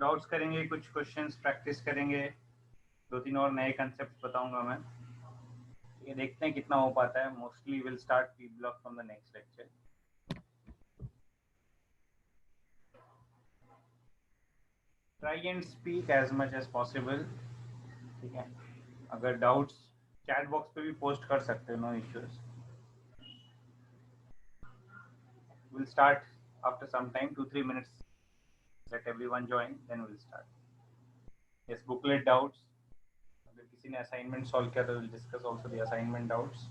Doubts करेंगे, कुछ questions practice करेंगे, 2-3 और नए कंसेप्ट बताऊंगा मैं। ये देखते हैं कितना हो पाता है। Mostly will start P block from the next lecture. Try and speak as much as possible. ठीक है, अगर डाउट्स चैट बॉक्स पे भी पोस्ट कर सकते हो, no issues. Will start after some time, 2-3 minutes, let everyone join, then we'll start। yes, booklet doubts, अगर किसी ने असाइनमेंट सॉल्व किया तो will discuss also the assignment doubts.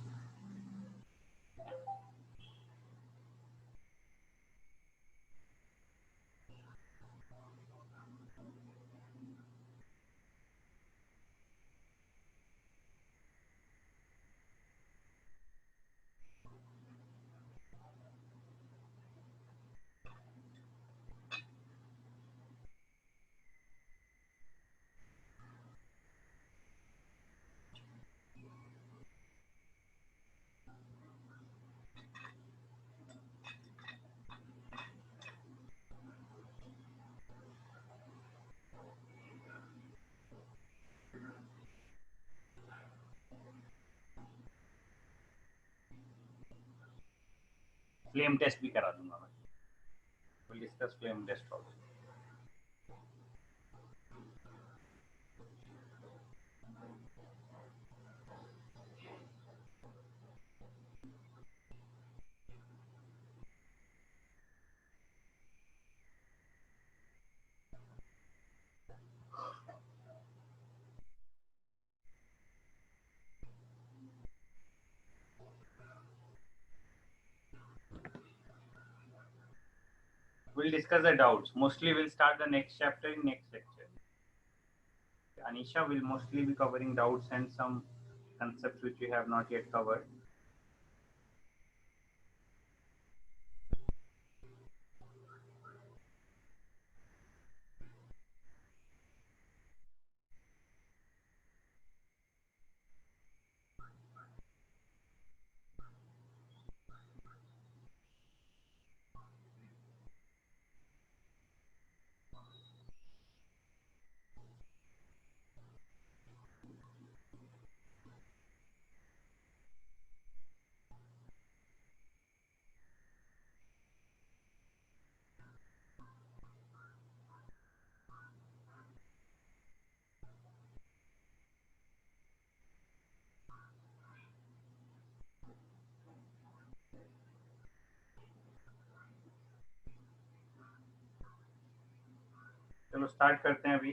Flame test भी करा दूंगा मैं। Will discuss flame test also. we'll discuss the doubts. Mostly we'll start the next chapter in next lecture. Anisha will mostly be covering doubts and some concepts which we have not yet covered. चलो start करते हैं अभी।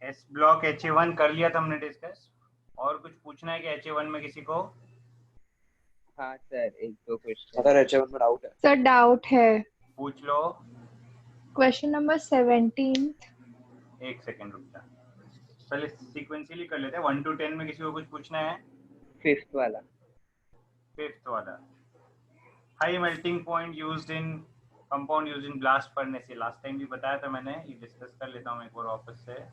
S block HA1 कर लिया था हमने discuss. और कुछ पूछना है कि HA1 में किसी को? हाँ सर, एक दो क्वेश्चन सर HA1 में डाउट है। सर डाउट है। पूछ लो। Question number 17। एक सेकेंड रुक जा, पहले सीक्वेंशियली कर लेते हैं। 1 to 10 में किसी को कुछ पूछना है? फिफ्थ वाला। फिफ्थ वाला, high melting point used in compound used in blast furnace. से लास्ट टाइम भी बताया था मैंने, ये डिस्कस कर लेता हूँ एक बार वापस से।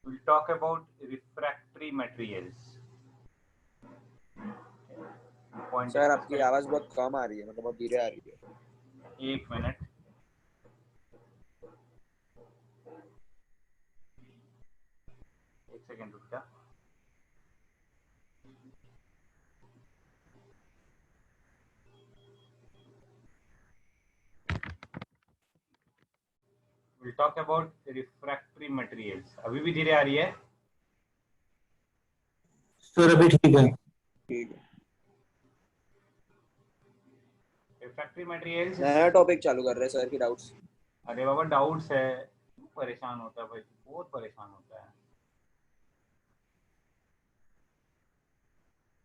We'll talk about refractory materials. Point sir आपकी आवाज बहुत कम आ रही है, मतलब बहुत धीरे आ रही है। एक मिनट, एक सेकेंड रुक जा। We'll talk about refractory materials. अभी भी धीरे आ रही है? सर अभी ठीक है। ठीक है, रिफ्रैक्टरी मटेरियल्स नया टॉपिक चालू कर रहे हैं सर की डाउट्स। अरे बाबा डाउट्स है, परेशान होता है भाई, बहुत परेशान होता है।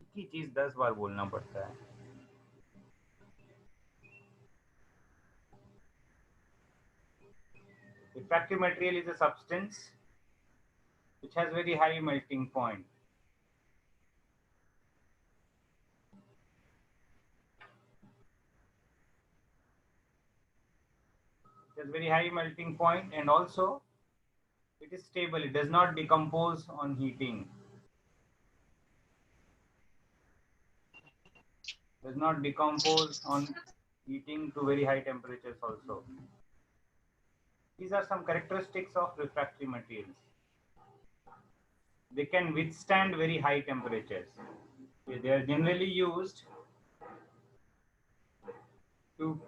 एक ही चीज 10 बार बोलना पड़ता है। Refractive material is a substance which has very high melting point. It has very high melting point, and also it is stable. It does not decompose on heating. Does not decompose on heating to very high temperatures also. These are some characteristics of refractory materials. They can withstand very high temperatures. They are generally used to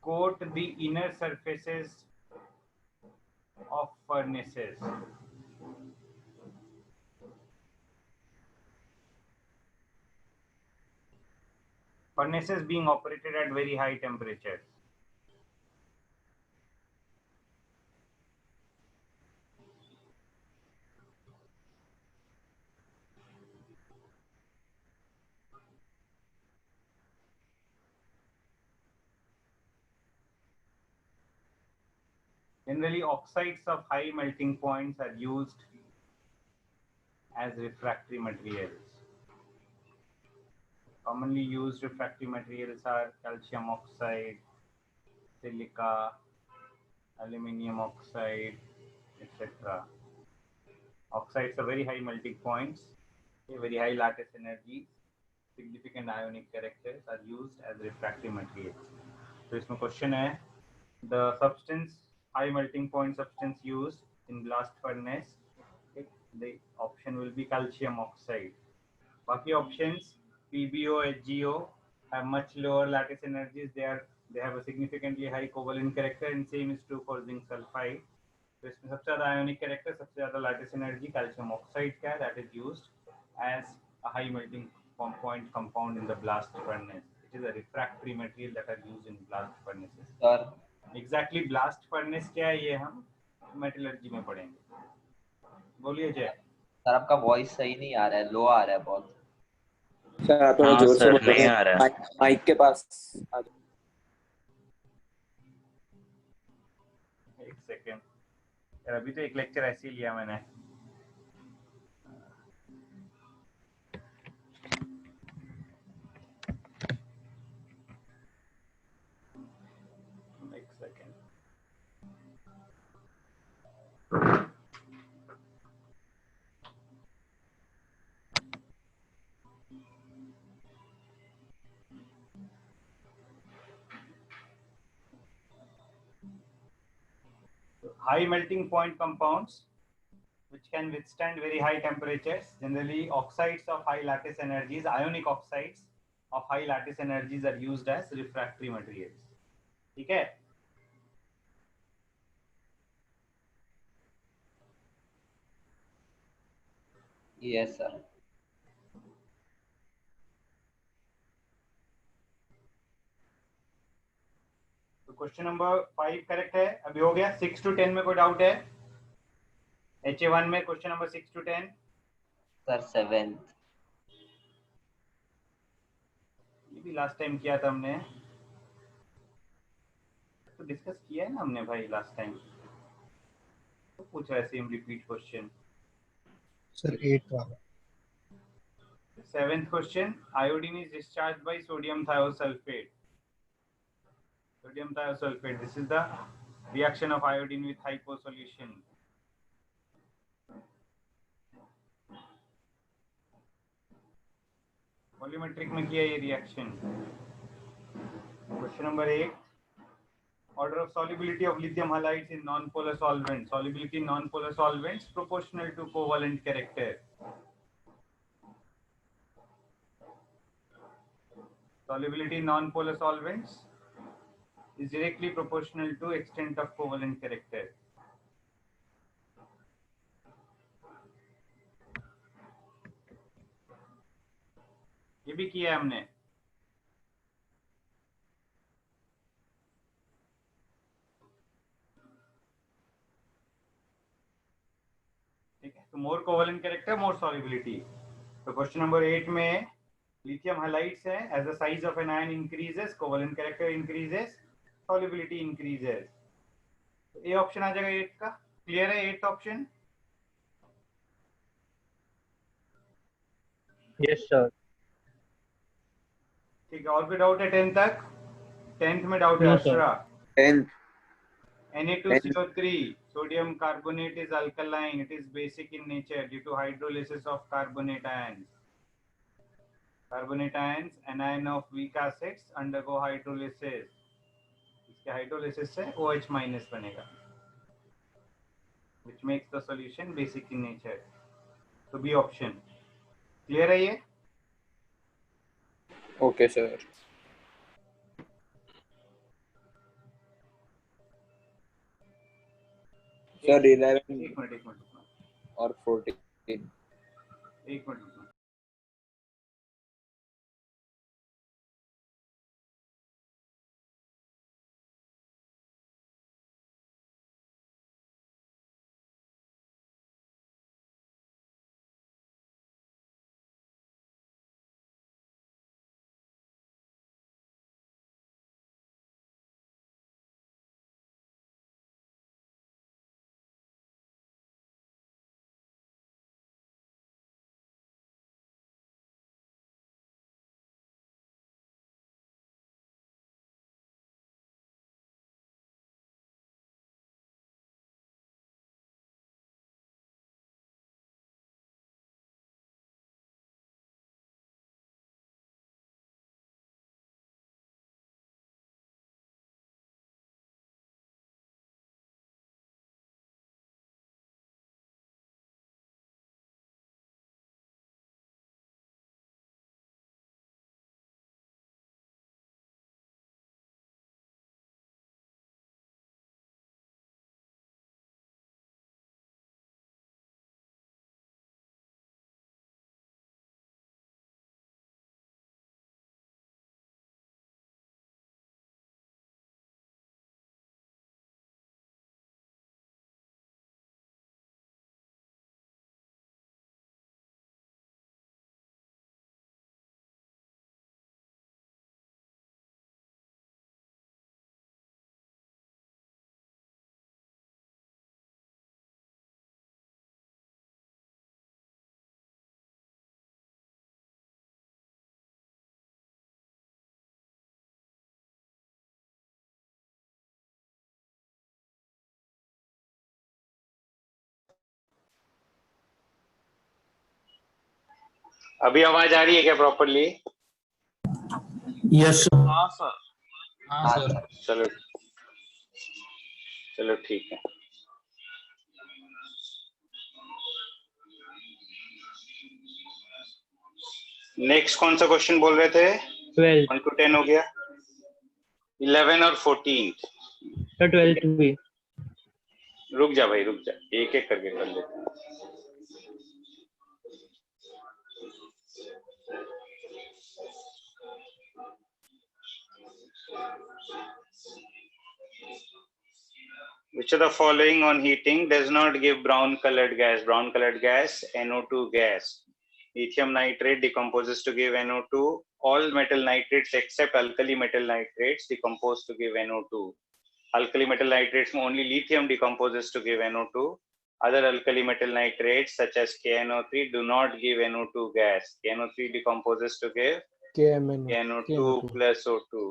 coat the inner surfaces of furnaces. Furnaces being operated at very high temperatures. Generally, oxides of high melting points are used as refractory materials. Commonly used refractory materials are calcium oxide, silica, aluminium oxide, etc. Oxides are very high melting points, very high lattice energies, significant ionic characters are used as refractory materials. So इसमें question है, the substance, high melting point substance used in blast furnace, okay, the option will be calcium oxide. Baki options PbO, HgO have much lower lattice energies. They have a significantly high covalent character, and same is true for zinc sulfide. तो इसमें सबसे ज़्यादा ionic character, सबसे ज़्यादा lattice energy calcium oxide का है, that is used as a high melting point compound in the blast furnace. It is a refractory material that are used in blast furnaces. Sir Exactly blast furnace क्या है ये हम metallurgy में पढ़ेंगे. बोलिए जय. सर आपका वॉइस सही नहीं आ रहा है, लो आ रहा है बहुत. सर आप थोड़ा हाँ जोर से सर, बोलो, नहीं आ रहा है. माइक के पास आ जाओ. एक सेकेंड यार, अभी तो एक लेक्चर ऐसे ही लिया मैंने. एक second. High melting point compounds which can withstand very high temperatures, generally oxides of high lattice energies, ionic oxides of high lattice energies are used as refractory materials. ठीक है. Yes sir. तो question number 5 correct है. अभी हो गया. 6 to 10 में कोई doubt है? HA1 में question number 6 to 10. Sir 7th. ये भी लास्ट टाइम किया था हमने, तो डिस्कस किया है ना हमने भाई लास्ट टाइम. तो पूछ रहा है सेम रिपीट क्वेश्चन. सर 8 वाला. 7th question, iodine is discharged by sodium thiosulfate. Sodium thiosulfate, this is the reaction of iodine with hypo solution. Volumetric में किया ये reaction. Question number 8, order of solubility of lithium halides in non-polar solvents. Solubility in non-polar solvents proportional to covalent character. Solubility in non-polar solvents is directly proportional to extent of covalent character. ये भी किया हमने. ठीक है. तो more covalent character, more solubility. तो question number 8 में lithium halides है. As the size of anion increases, covalent character increases, solubility increases. A option आ जाएगा 8 का। क्लियर है 8th ऑप्शन? Yes sir. ठीक है, और कोई डाउट है 10th तक? 10th में डाउट है No, sir. Ashara. 10th Na2CO3 sodium carbonate is alkaline. It is basic in nature due to hydrolysis of carbonate ions. Carbonate ions, anion of weak acids undergo hydrolysis. इसके hydrolysis से OH minus बनेगा, which makes the solution basic in nature. So B option. Clear है ये? okay sir. Sir 11 एक minute रुकना, और 14 एक minute रुकना। अभी आवाज आ रही है क्या प्रॉपरली? Yes sir. हाँ सर। हाँ सर। चलो चलो ठीक है। नेक्स्ट कौन सा क्वेश्चन बोल रहे थे? 12 1 to 10 हो गया, 11 और 14। सर 12 भी। रुक जा भाई, रुक जा, एक एक करके कर लेते हैं। Which of the following on heating does not give brown colored gas? Brown colored gas, NO2 gas. Lithium nitrate decomposes to give NO2. All metal nitrates except alkali metal nitrates decompose to give NO2. Alkali metal nitrates only lithium decomposes to give NO2. Other alkali metal nitrates such as KNO3 do not give NO2 gas. KNO3 decomposes to give KNO2 plus O2.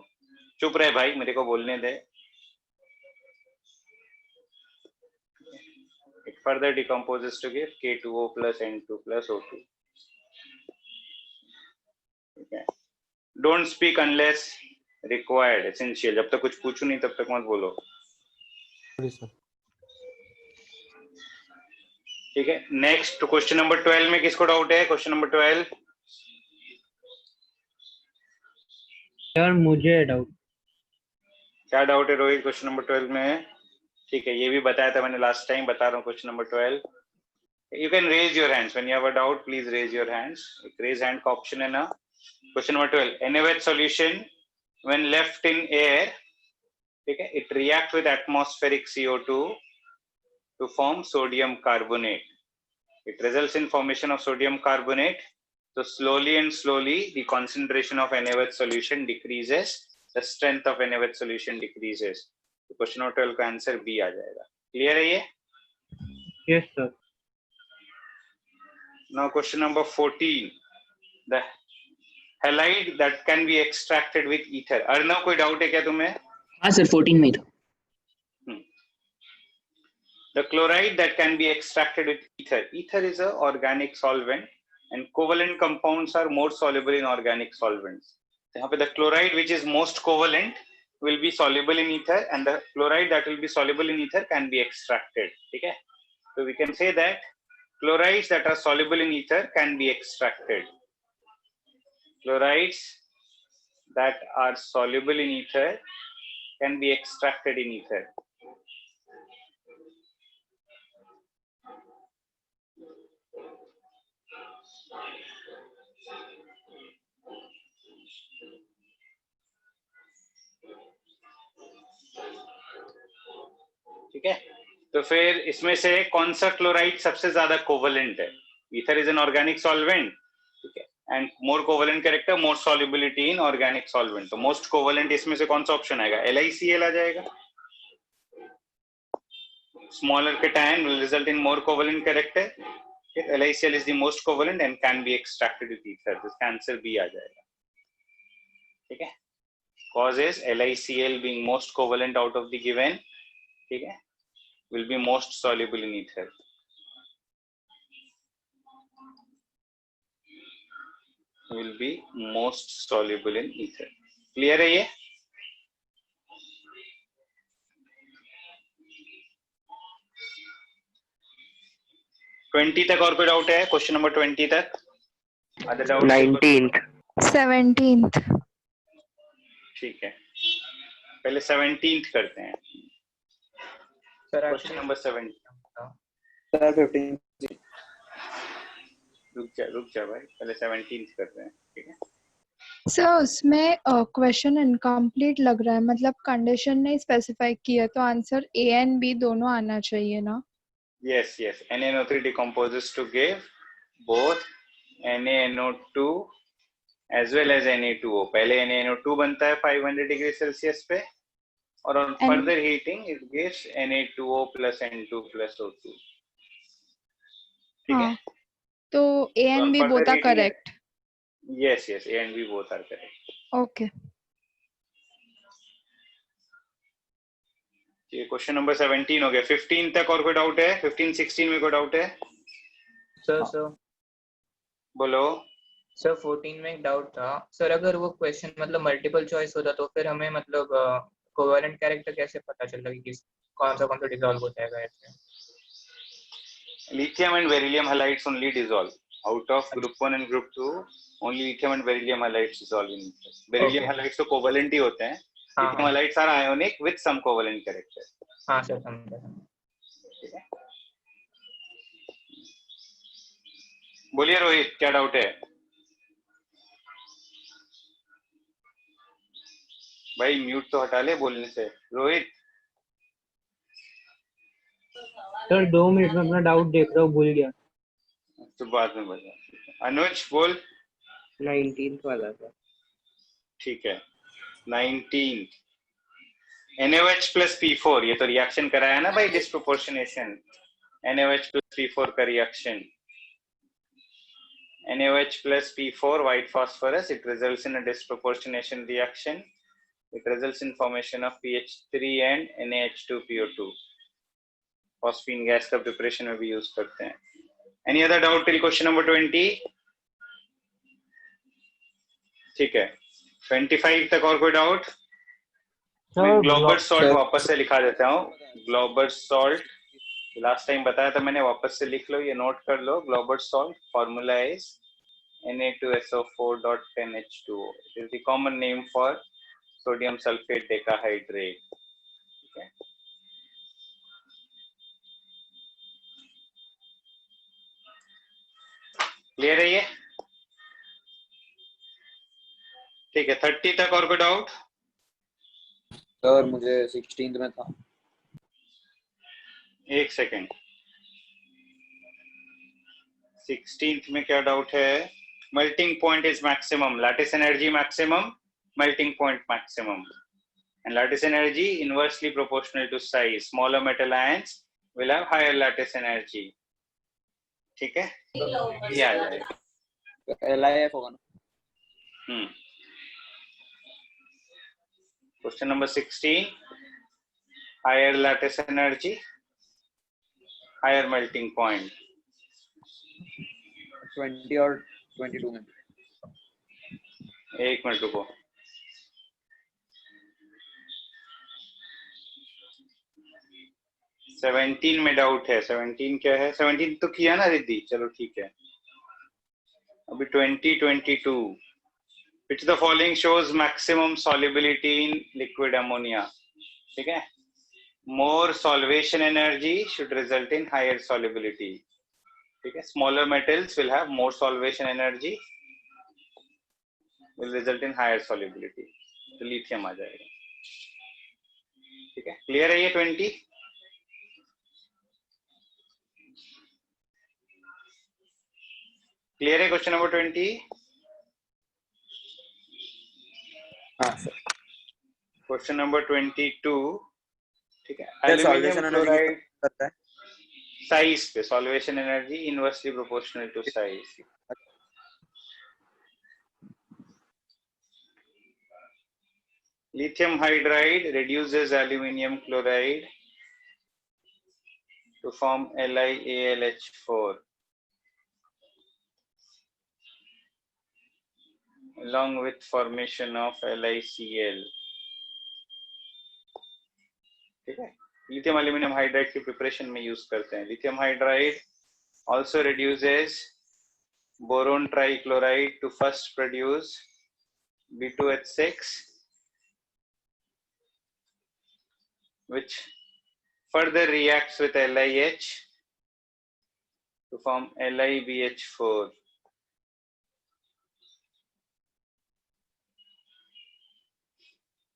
चुप रहे भाई, मेरे को बोलने दे। It further decomposes to give K2O plus N2 plus O2. Okay. Don't speak unless required. Essential. जब तक कुछ पूछूं नहीं तब तक मत बोलो। ठीक है, नेक्स्ट क्वेश्चन नंबर 12 में किसको डाउट है? Question number 12। सर मुझे डाउट। क्या डाउट है रोहित क्वेश्चन नंबर 12 में? ठीक है, ये भी बताया था मैंने लास्ट टाइम, बता रहा हूँ। Question number 12, you can raise your hands when you have a doubt. Please raise your hands. Raise hand का ऑप्शन है ना। Question number 12, NaOH solution when left in air, ठीक है, it react with atmospheric CO2 to form sodium carbonate. It results in formation of sodium carbonate. So slowly and slowly the concentration of NaOH solution decreases, the strength of NaOH solution decreases. तो question number 12 का answer B आ जाएगा। Clear है ये? Yes, sir. Now question number 14, the halide that can be extracted with ether. Arnav कोई doubt है क्या तुम्हें? हाँ सर 14 में ही था। The chloride that can be extracted with ether. Ether is an organic solvent and covalent compounds are more soluble in organic solvents. यहाँ पे the chloride which is most covalent will be soluble in ether and the chloride that will be soluble in ether can be extracted. ठीक है? So we can say that chlorides that are soluble in ether can be extracted. Chlorides that are soluble in ether can be extracted in ether. ठीक है, तो फिर इसमें से कौन सा क्लोराइड सबसे ज्यादा कोवलेंट है? Ether is an organic solvent, ठीक है, and more covalent character, more solubility in organic solvent. तो मोस्ट कोवलेंट इसमें से कौन सा ऑप्शन आएगा? LiCl आ जाएगा। Smaller cation will result in more covalent character. LiCl is the most covalent and can be extracted with ether. इसका answer B आ जाएगा। ठीक है, cause is LiCl being most covalent out of the given, ठीक है, will be most soluble in ether. Will be most soluble in ether. Clear है ये? Twenty तक और कोई डाउट है? क्वेश्चन नंबर 20 तक अदर डाउट? 19th 17th। ठीक है, पहले 17th करते हैं। Question number 17। सर 15 रुक जा भाई, पहले 17th करते हैं। ठीक है सर उसमें क्वेश्चन इनकम्प्लीट लग रहा है, मतलब कंडीशन नहीं स्पेसिफाई की है, तो आंसर A एंड B दोनों आना चाहिए ना? yes NaNO3 decomposes to give both NaNO2 as well as Na2O. पहले NaNO2 बनता है 500 डिग्री सेल्सियस पे और on further heating it gives Na2O plus N2 plus O2. ठीक है, तो A and B both are correct. yes A and B both are correct. Okay. ये question number 17 हो गया। 15 तक और कोई डाउट है? 15 16 में कोई डाउट है? सर बोलो। सर 14 में एक डाउट था सर, अगर वो क्वेश्चन मतलब मल्टीपल चॉइस होता तो फिर हमें मतलब कोवेलेंट कैरेक्टर कैसे पता चलता कि कौन सा डिसॉल्व हो जाएगा ऐसे? Lithium and beryllium halides only dissolve. Out of group 1 and group 2, only lithium and beryllium halides dissolve in ether. Beryllium halides तो कोवेलेंट ही होते हैं। Lithium halides are ionic with some covalent character. हाँ sir समझा। ठीक है, बोलिए रोहित, क्या doubt है? भाई म्यूट तो हटा ले बोलने से। रोहित सर 2 मिनट में अपना डाउट देख रहा हूँ, भूल गया। तो बाद में बता। अनुज बोल। 19th वाला था। ठीक है, 19 NaOH plus P4, ये तो रिएक्शन कराया ना भाई, डिस्प्रोपोर्शनेशन। NaOH plus P4 का reaction, NaOH plus P4 white phosphorus, it results in a disproportionation reaction. It results in formation of PH3 and NaH2PO2. phosphine gas का प्रिपरेशन में भी use करते हैं। Any other doubt till question number 20? ठीक है, 25 तक और कोई डाउट? मैं ग्लोबल सॉल्ट वापस से लिखा देता हूँ। ग्लोबल सॉल्ट लास्ट टाइम बताया था मैंने, वापस से लिख लो, ये नोट कर लो। Glauber salt formula is Na2SO4.10H2O. It is the common name for sodium sulfate decahydrate. Okay. Clear है ये? ठीक है, 30 तक और कोई डाउट? सर मुझे 16th में था। एक सेकेंड, 16th में क्या डाउट है? Melting point is maximum, lattice energy maximum, melting point maximum. And lattice energy inversely proportional to size. Smaller metal ions will have higher lattice energy. ठीक है? ये आ जाएगा. LIF होगा ना. Question number 16. Higher lattice energy, higher melting point. 20 और 22 में. एक minute रुको. सेवनटीन में डाउट है. 17 क्या है? 17 तो किया ना रिद्धि. चलो ठीक है. अभी 2022. Which the following shows maximum solubility in liquid ammonia. ठीक है. More solvation energy should result in higher solubility. ठीक है. Smaller metals will have more solvation energy, will result in higher solubility. तो लिथियम आ जाएगा. ठीक है. क्लियर है ये 20? क्लियर है क्वेश्चन नंबर 20? हाँ सर. Question number 22. ठीक है. सॉल्वेशन एल्यूमिनियम एनर्जी क्लोराइड करता है. साइज पे solvation energy inversely proportional to size. Lithium hydride reduces aluminium chloride to form LiAlH4 along with formation of LiCl. ठीक है. लिथियम एल्यूमिनियम हाइड्राइड की preparation में use करते हैं. Lithium hydride also reduces boron trichloride to first produce B2H6, which further reacts with LiH to form LiBH4.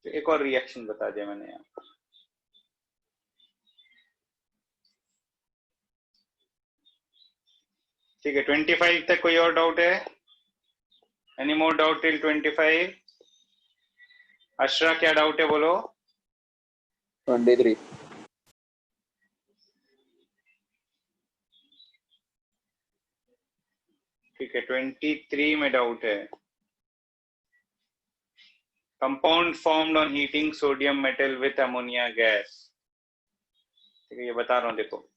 एक और reaction बता दिया मैंने यहाँ. ठीक है. 25 तक कोई और डाउट है? Any more doubt till 25? Ashara क्या डाउट है बोलो. 23. ठीक है. 23 में डाउट है. Compound formed on heating sodium metal with ammonia gas. ठीक है. ये बता रहा हूँ देखो.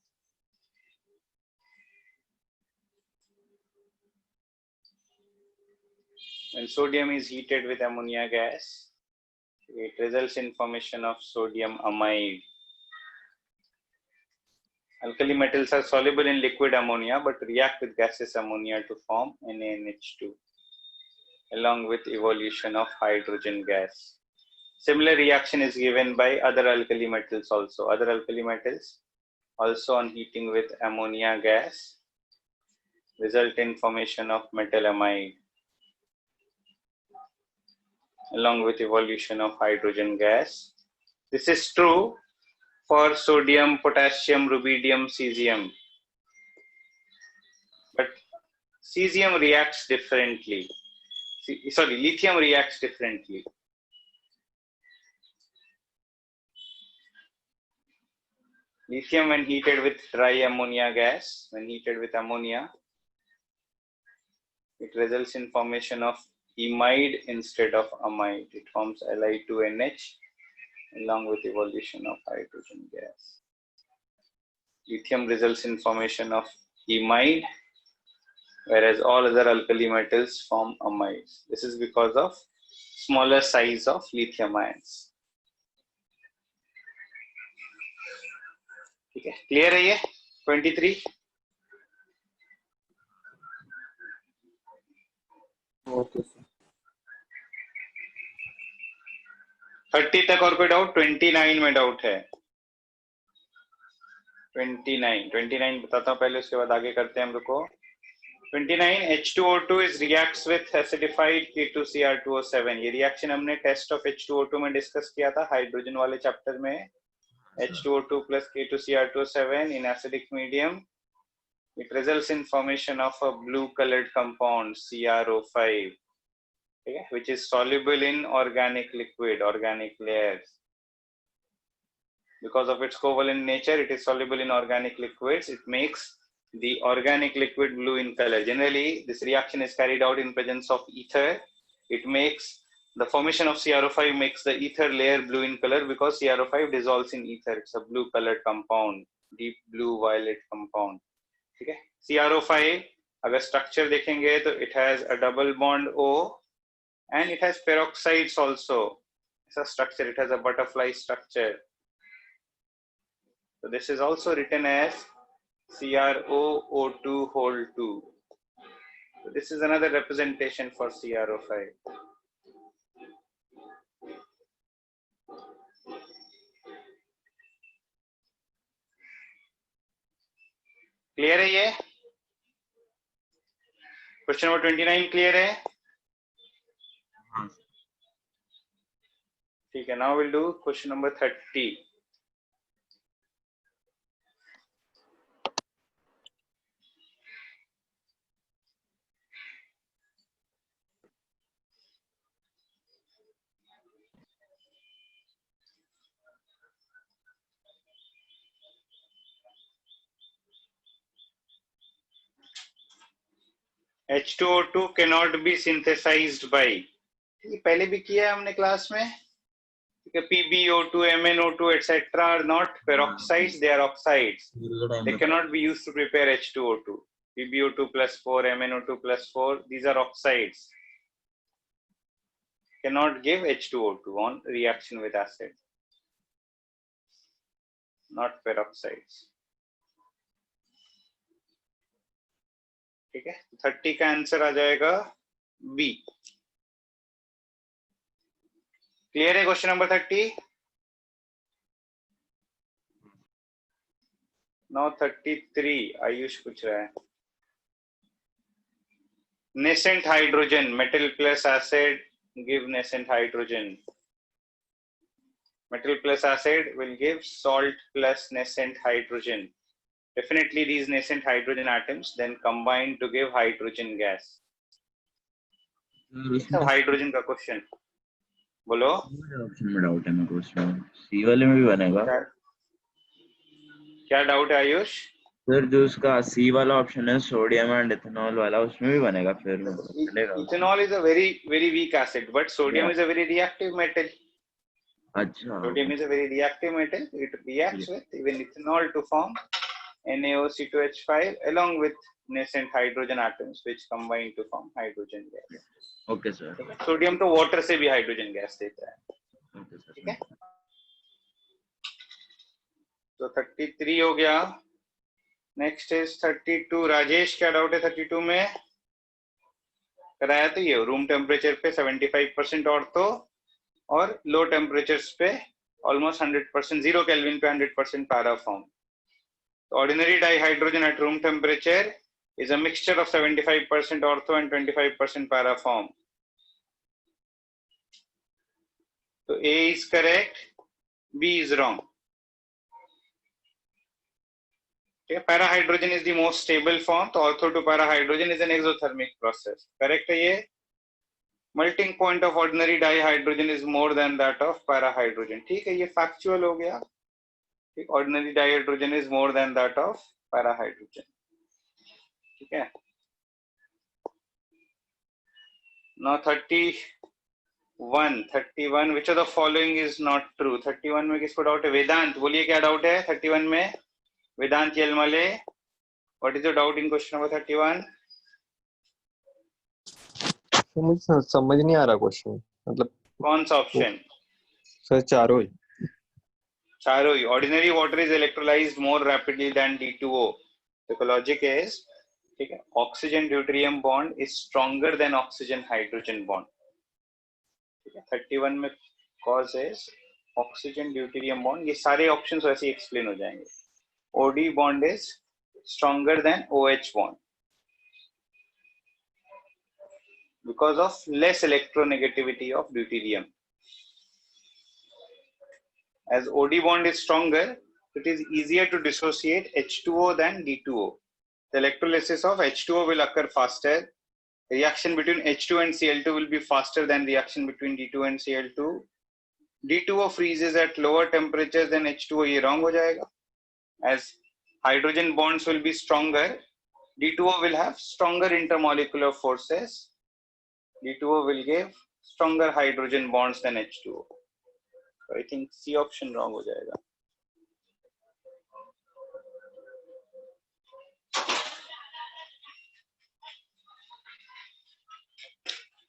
When sodium is heated with ammonia gas, it results in formation of sodium amide. Alkali metals are soluble in liquid ammonia but react with gaseous ammonia to form NaNH2 along with evolution of hydrogen gas. Similar reaction is given by other alkali metals also. Other alkali metals also on heating with ammonia gas result in formation of metal amide along with evolution of hydrogen gas. This is true for sodium, potassium, rubidium, cesium. But cesium reacts differently. Sorry, lithium reacts differently. Lithium, when heated with dry ammonia gas, when heated with ammonia, it results in formation of imide instead of amide. It forms Li2NH along with evolution of hydrogen gas. Lithium results in formation of imide, whereas all other alkali metals form amides. This is because of smaller size of lithium ions. ठीक है. Clear है ये 23? Okay sir. 30 तक और कोई doubt? 29 में doubt है. 29 बताता हूँ पहले, उसके बाद आगे करते हैं हम लोग को. 29 H2O2 is reacts with acidified K2Cr2O7. ये रिएक्शन हमने टेस्ट ऑफ H2O2 में डिस्कस किया था हाइड्रोजन वाले चैप्टर में. H2O2 plus K2Cr2O7 in acidic medium. It results in formation of a blue colored compound CrO5, okay, which is soluble in organic liquid, organic layers. Because of its covalent nature, it is soluble in organic liquids. It makes the organic liquid blue in color. Generally, this reaction is carried out in presence of ether. It makes the formation of CrO5 makes the ether layer blue in color because CrO5 dissolves in ether. It's a blue colored compound, deep blue violet compound. Okay. CrO5 अगर structure देखेंगे तो it has a double bond O and it has peroxides also. It's a structure. It has a butterfly structure. So this is also written as CrOO2 whole 2. So this is another representation for CrO5. Clear है ये? Question number 29 clear है? ठीक है. Now we'll do question number 30. H2O2 cannot be synthesized by. ये पहले भी किया है हमने क्लास में. PbO2, MnO2, etc. are not peroxides; they are oxides. They cannot be used to prepare H2O2. PbO2 plus 4, MnO2 plus 4. These are oxides. Cannot give H2O2 on reaction with acid. Not peroxides. ठीक है. 30 का answer आ जाएगा B. Clear है question number 30? Now 33 Ayush पूछ रहा है. Nascent hydrogen, metal plus acid give nascent hydrogen. Metal plus acid will give salt plus nascent hydrogen. Definitely these nascent hydrogen atoms then combine to give hydrogen gas. सब hydrogen का question बोलो. Option में doubt है मेरे को इसमें. सी वाले में भी बनेगा. क्या डाउट है आयुष? फिर जो उसका सी वाला ऑप्शन है सोडियम एंड इथेनॉल वाला, उसमें भी बनेगा फिर चलेगा. Ethanol is a very weak acid, but sodium is a very reactive metal. अच्छा. Sodium is a very reactive metal. It reacts with even ethanol to form NaOC2H5 along with nascent hydrogen atoms which combine to form hydrogen gas. Okay sir. Sodium तो water से भी hydrogen gas देता है. Okay sir. ठीक है. तो 33 हो गया. Next is 32. राजेश क्या डाउट है 32 में? कराया तो ये रूम टेम्परेचर पे 75% ऑर्थो और लो टेम्परेचर्स पे ऑलमोस्ट 100%, 0 केल्विन पे 100% para form. Ordinary dihydrogen at room temperature is a mixture of 75% ortho and 25% para form. So A is correct, B is wrong. Okay, parahydrogen is the most stable form. So ortho to parahydrogen is an exothermic process. Correct है ये? Melting point of ordinary dihydrogen is more than that of parahydrogen. ठीक है, ये factual हो गया. Ordinary dihydrogen is more than that of parahydrogen. ठीक है. Now 31. Which of the following is not true? 31 में किसको डाउट है? वेदांत बोलिए क्या डाउट है 31 में? वेदांत येलमले, what is your doubt in question number 31? तो मुझे समझ नहीं आ रहा क्वेश्चन. मतलब कौन सा ऑप्शन? सर चारों ही. Ordinary water is electrolyzed more rapidly than D2O. The logic is, ठीक है, oxygen deuterium bond is stronger than oxygen hydrogen bond. ठीक है. 31 में cause is oxygen deuterium bond. ये सारे options वैसे explain हो जाएंगे. OD bond is stronger than OH bond because of less electronegativity of deuterium. As OD bond is stronger, it is easier to dissociate H2O than D2O. The electrolysis of H2O will occur faster. Reaction between H2 and Cl2 will be faster than reaction between D2 and Cl2. D2O freezes at lower temperatures than H2O, ये wrong हो जाएगा. As hydrogen bonds will be stronger, D2O will have stronger intermolecular forces. D2O will give stronger hydrogen bonds than H2O. So I think C option wrong हो जाएगा.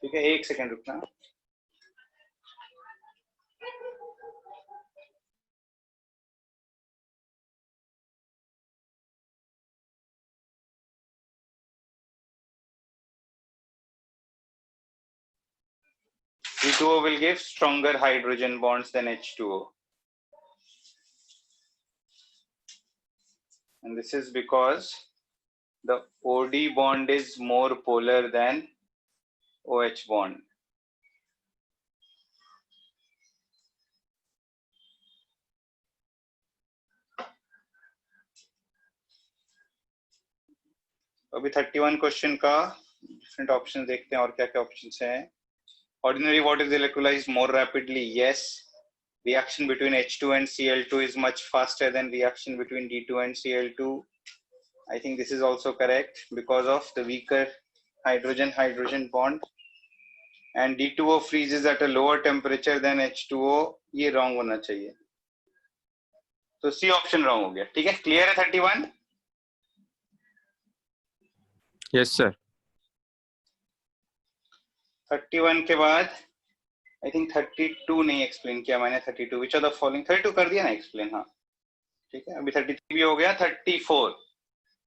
ठीक है, एक second रुकना. D2O will give stronger hydrogen bonds than H2O. And this is because the OD bond is more polar than OH bond. अभी 31 question का different option देखते हैं और क्या क्या ऑप्शंस हैं. Ordinary water is electrolyzed more rapidly. Yes. Reaction between H2 and Cl2 is much faster than reaction between D2 and Cl2. I think this is also correct because of the weaker hydrogen-hydrogen bond. And D2O freezes at a lower temperature than H2O. ये wrong होना चाहिए. तो C option wrong हो गया. ठीक है, clear है 31? Yes, sir. 31 के बाद I think 32 नहीं एक्सप्लेन किया मैंने. 32 which of the following 32 कर दिया ना एक्सप्लेन. हाँ ठीक है, अभी 33 भी हो गया. 34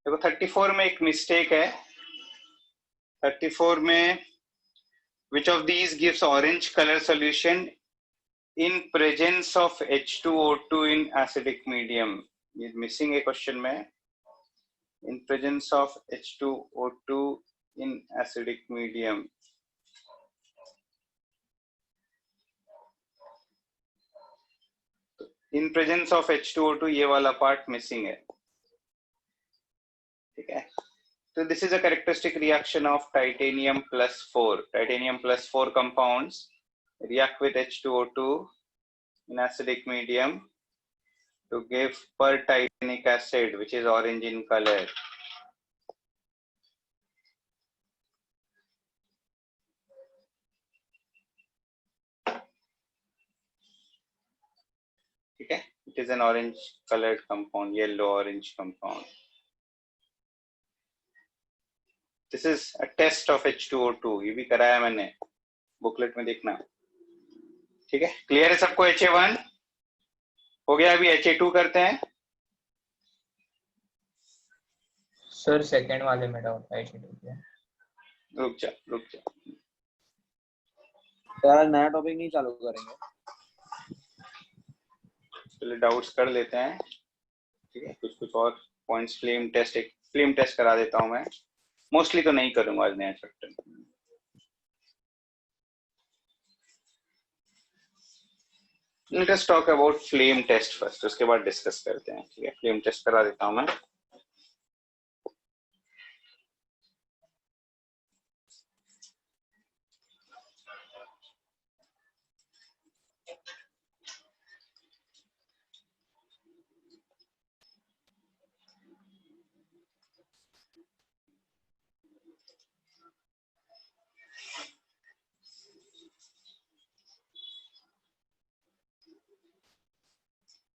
देखो, 34 में एक मिस्टेक है. 34 में which of these gives orange color solution in presence of H2O2 in acidic medium. ये मिसिंग है क्वेश्चन में. In presence of H2O2 in acidic medium. In presence of H2O2 ये वाला पार्ट मिसिंग है. ठीक है, so this is a characteristic reaction of titanium plus 4. Titanium plus 4 compounds react with H2O2 in acidic medium to give pertitanic acid, which is orange in color. ठीक है, it is an orange colored compound, yellow orange compound. This is a test of H2O2. ये भी कराया मैंने, booklet में देखना. ठीक है, क्लियर है सबको? HA1 हो गया. अभी HA2 करते हैं. सर सेकंड वाले में डाउट है. रुक जा. यार नया टॉपिक नहीं चालू करेंगे. पहले डाउट्स कर लेते हैं. ठीक है, कुछ और पॉइंट्स. फ्लेम टेस्ट करा देता हूं मैं. मोस्टली तो नहीं करूंगा आज नया chapter. Let us talk about flame test first, उसके बाद डिस्कस करते हैं. ठीक है, फ्लेम टेस्ट करा देता हूं मैं.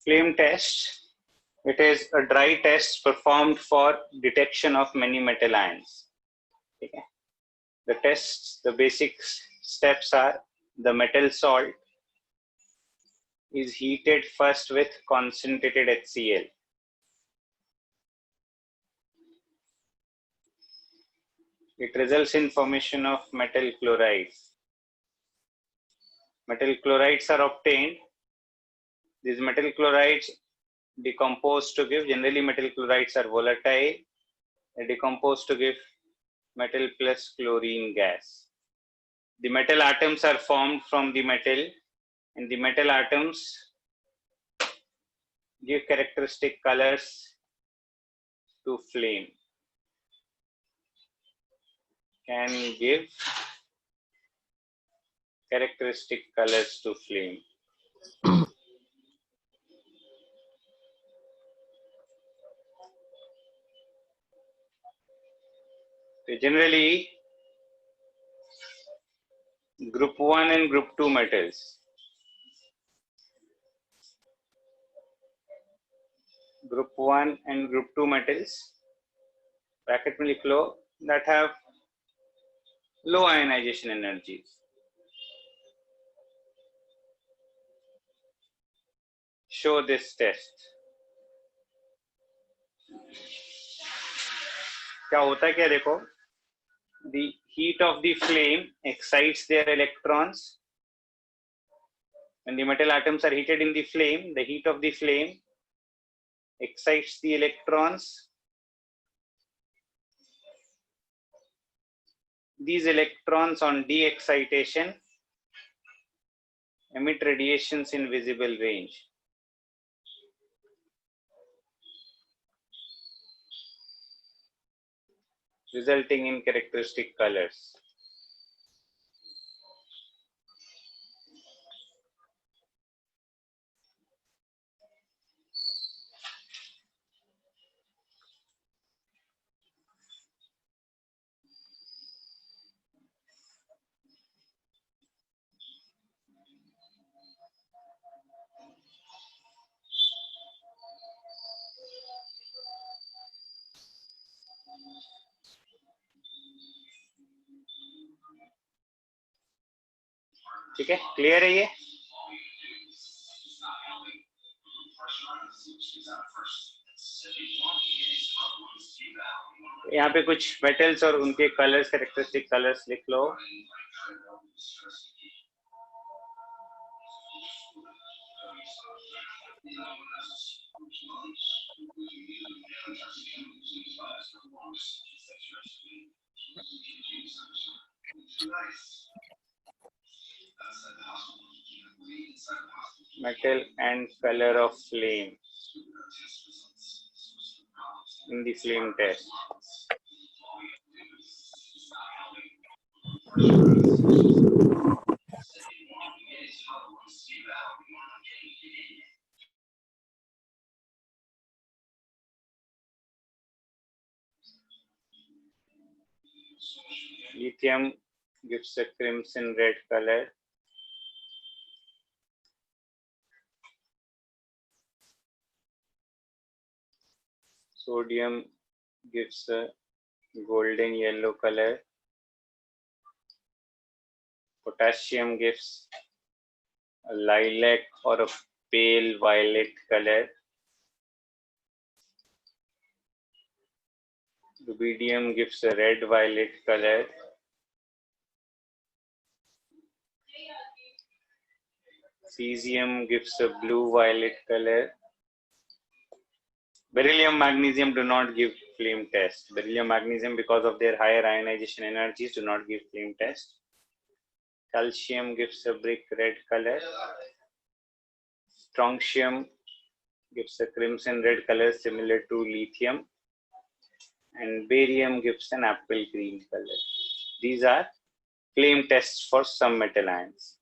Flame test. It is a dry test performed for detection of many metal ions. Okay. The tests, the basic steps are: the metal salt is heated first with concentrated HCl. It results in formation of metal chlorides. Metal chlorides are obtained. These metal chlorides decompose to give, generally metal chlorides are volatile, they decompose to give metal plus chlorine gas. The metal atoms are formed from the metal, and the metal atoms give characteristic colors to flame. Can give characteristic colors to flame. Generally, group 1 and group 2 metals. Group 1 and group 2 metals, bracket में लिख लो, that have low ionization energies. Show this test. क्या होता है क्या देखो, the heat of the flame excites their electrons. When the metal atoms are heated in the flame, the heat of the flame excites the electrons. These electrons on de-excitation emit radiations in visible range. Resulting in characteristic colors. ठीक है, clear है ये? यहाँ पे कुछ metals और उनके colours, characteristic colours लिख लो. Metal and color of flame in the flame test. Lithium gives a crimson red color. Sodium gives a golden yellow color. Potassium gives a lilac or a pale violet color. Rubidium gives a red violet color. Cesium gives a blue violet color. Beryllium, magnesium do not give flame test. Beryllium, magnesium, because of their higher ionization energies, do not give flame test. Calcium gives a brick red color. Strontium gives a crimson red color similar to lithium. And barium gives an apple green color. These are flame tests for some metal ions.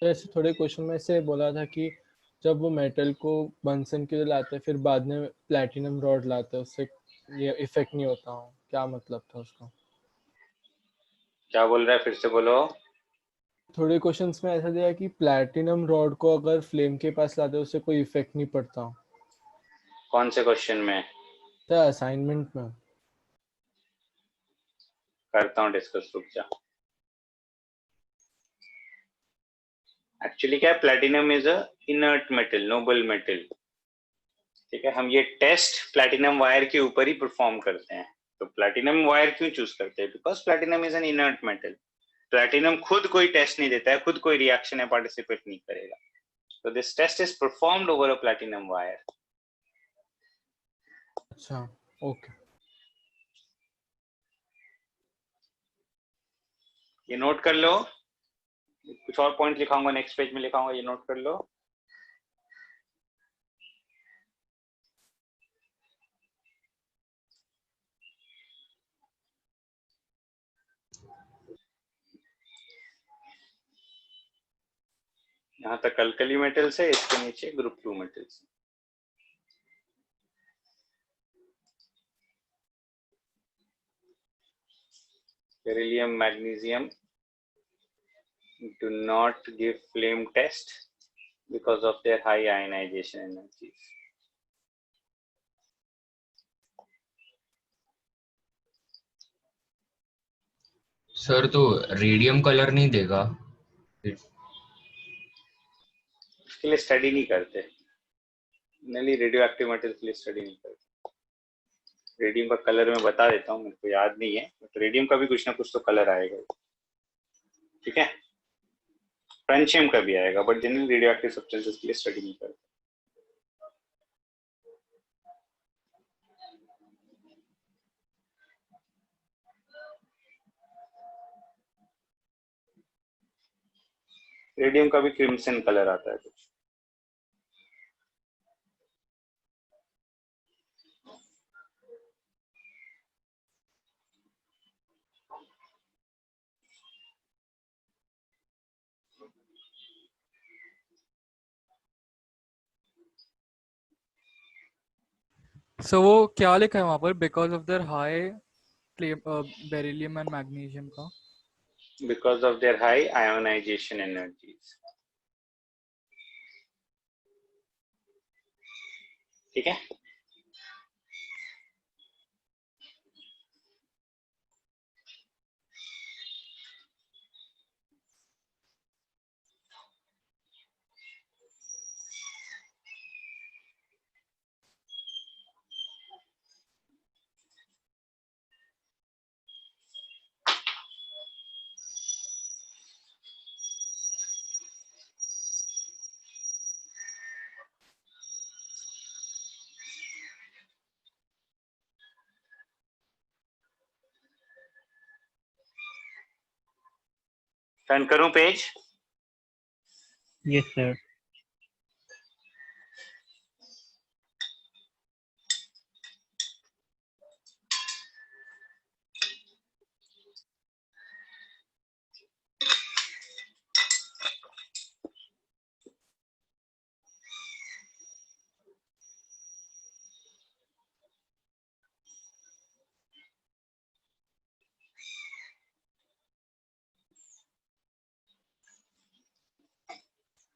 ऐसे थोड़े question में से बोला था कि जब वो metal को बंसन के लिए लाते हैं फिर बाद में प्लैटिनम रॉड लाते हैं उससे ये इफेक्ट नहीं होता हो, क्या मतलब था उसका? क्या बोल रहा है, फिर से बोलो. थोड़े क्वेश्चंस में ऐसा दिया कि प्लैटिनम रॉड को अगर फ्लेम के पास लाते हैं उससे कोई इफेक्ट नहीं पड़ता हो. कौन से क्वेश्चन में? तो असाइनमेंट में करता हूँ डिस्कस, रुक जा. एक्चुअली क्या है, platinum is a inert metal, Nobel metal. ठीक है, हम ये टेस्ट प्लैटिनम वायर के ऊपर ही परफॉर्म करते हैं. तो प्लैटिनम वायर क्यों चूज करते हैं? Because platinum is an inert metal. Platinum खुद कोई टेस्ट नहीं देता है, खुद कोई रिएक्शन में पार्टिसिपेट नहीं करेगा. So this test is performed over a platinum wire. अच्छा, ओके. ये नोट कर लो. कुछ और पॉइंट लिखाऊंगा नेक्स्ट पेज में लिखाऊंगा, ये नोट कर लो. यहाँ तक अल्कली मेटल्स है, इसके नीचे group 2 metals. Beryllium, magnesium do not give flame test because of their high ionization energies. Sir तो रेडियम कलर नहीं देगा? उसके लिए स्टडी नहीं करते. नली रेडियो एक्टिव मेटल के लिए स्टडी नहीं करते. रेडियम का कलर मैं बता देता हूँ, मेरे को याद नहीं है, बट रेडियम का भी कुछ ना कुछ तो कलर आएगा. ठीक है, फ्रेंशियम का भी आएगा, but generally radio active substances के लिए स्टडी नहीं करते. रेडियम का भी क्रिम्सन कलर आता है कुछ. सो वो क्या लिखा है वहां पर? Because of their high beryllium and magnesium का. Because of their high ionization energies. ठीक है. टर्न करूं पेज? Yes sir.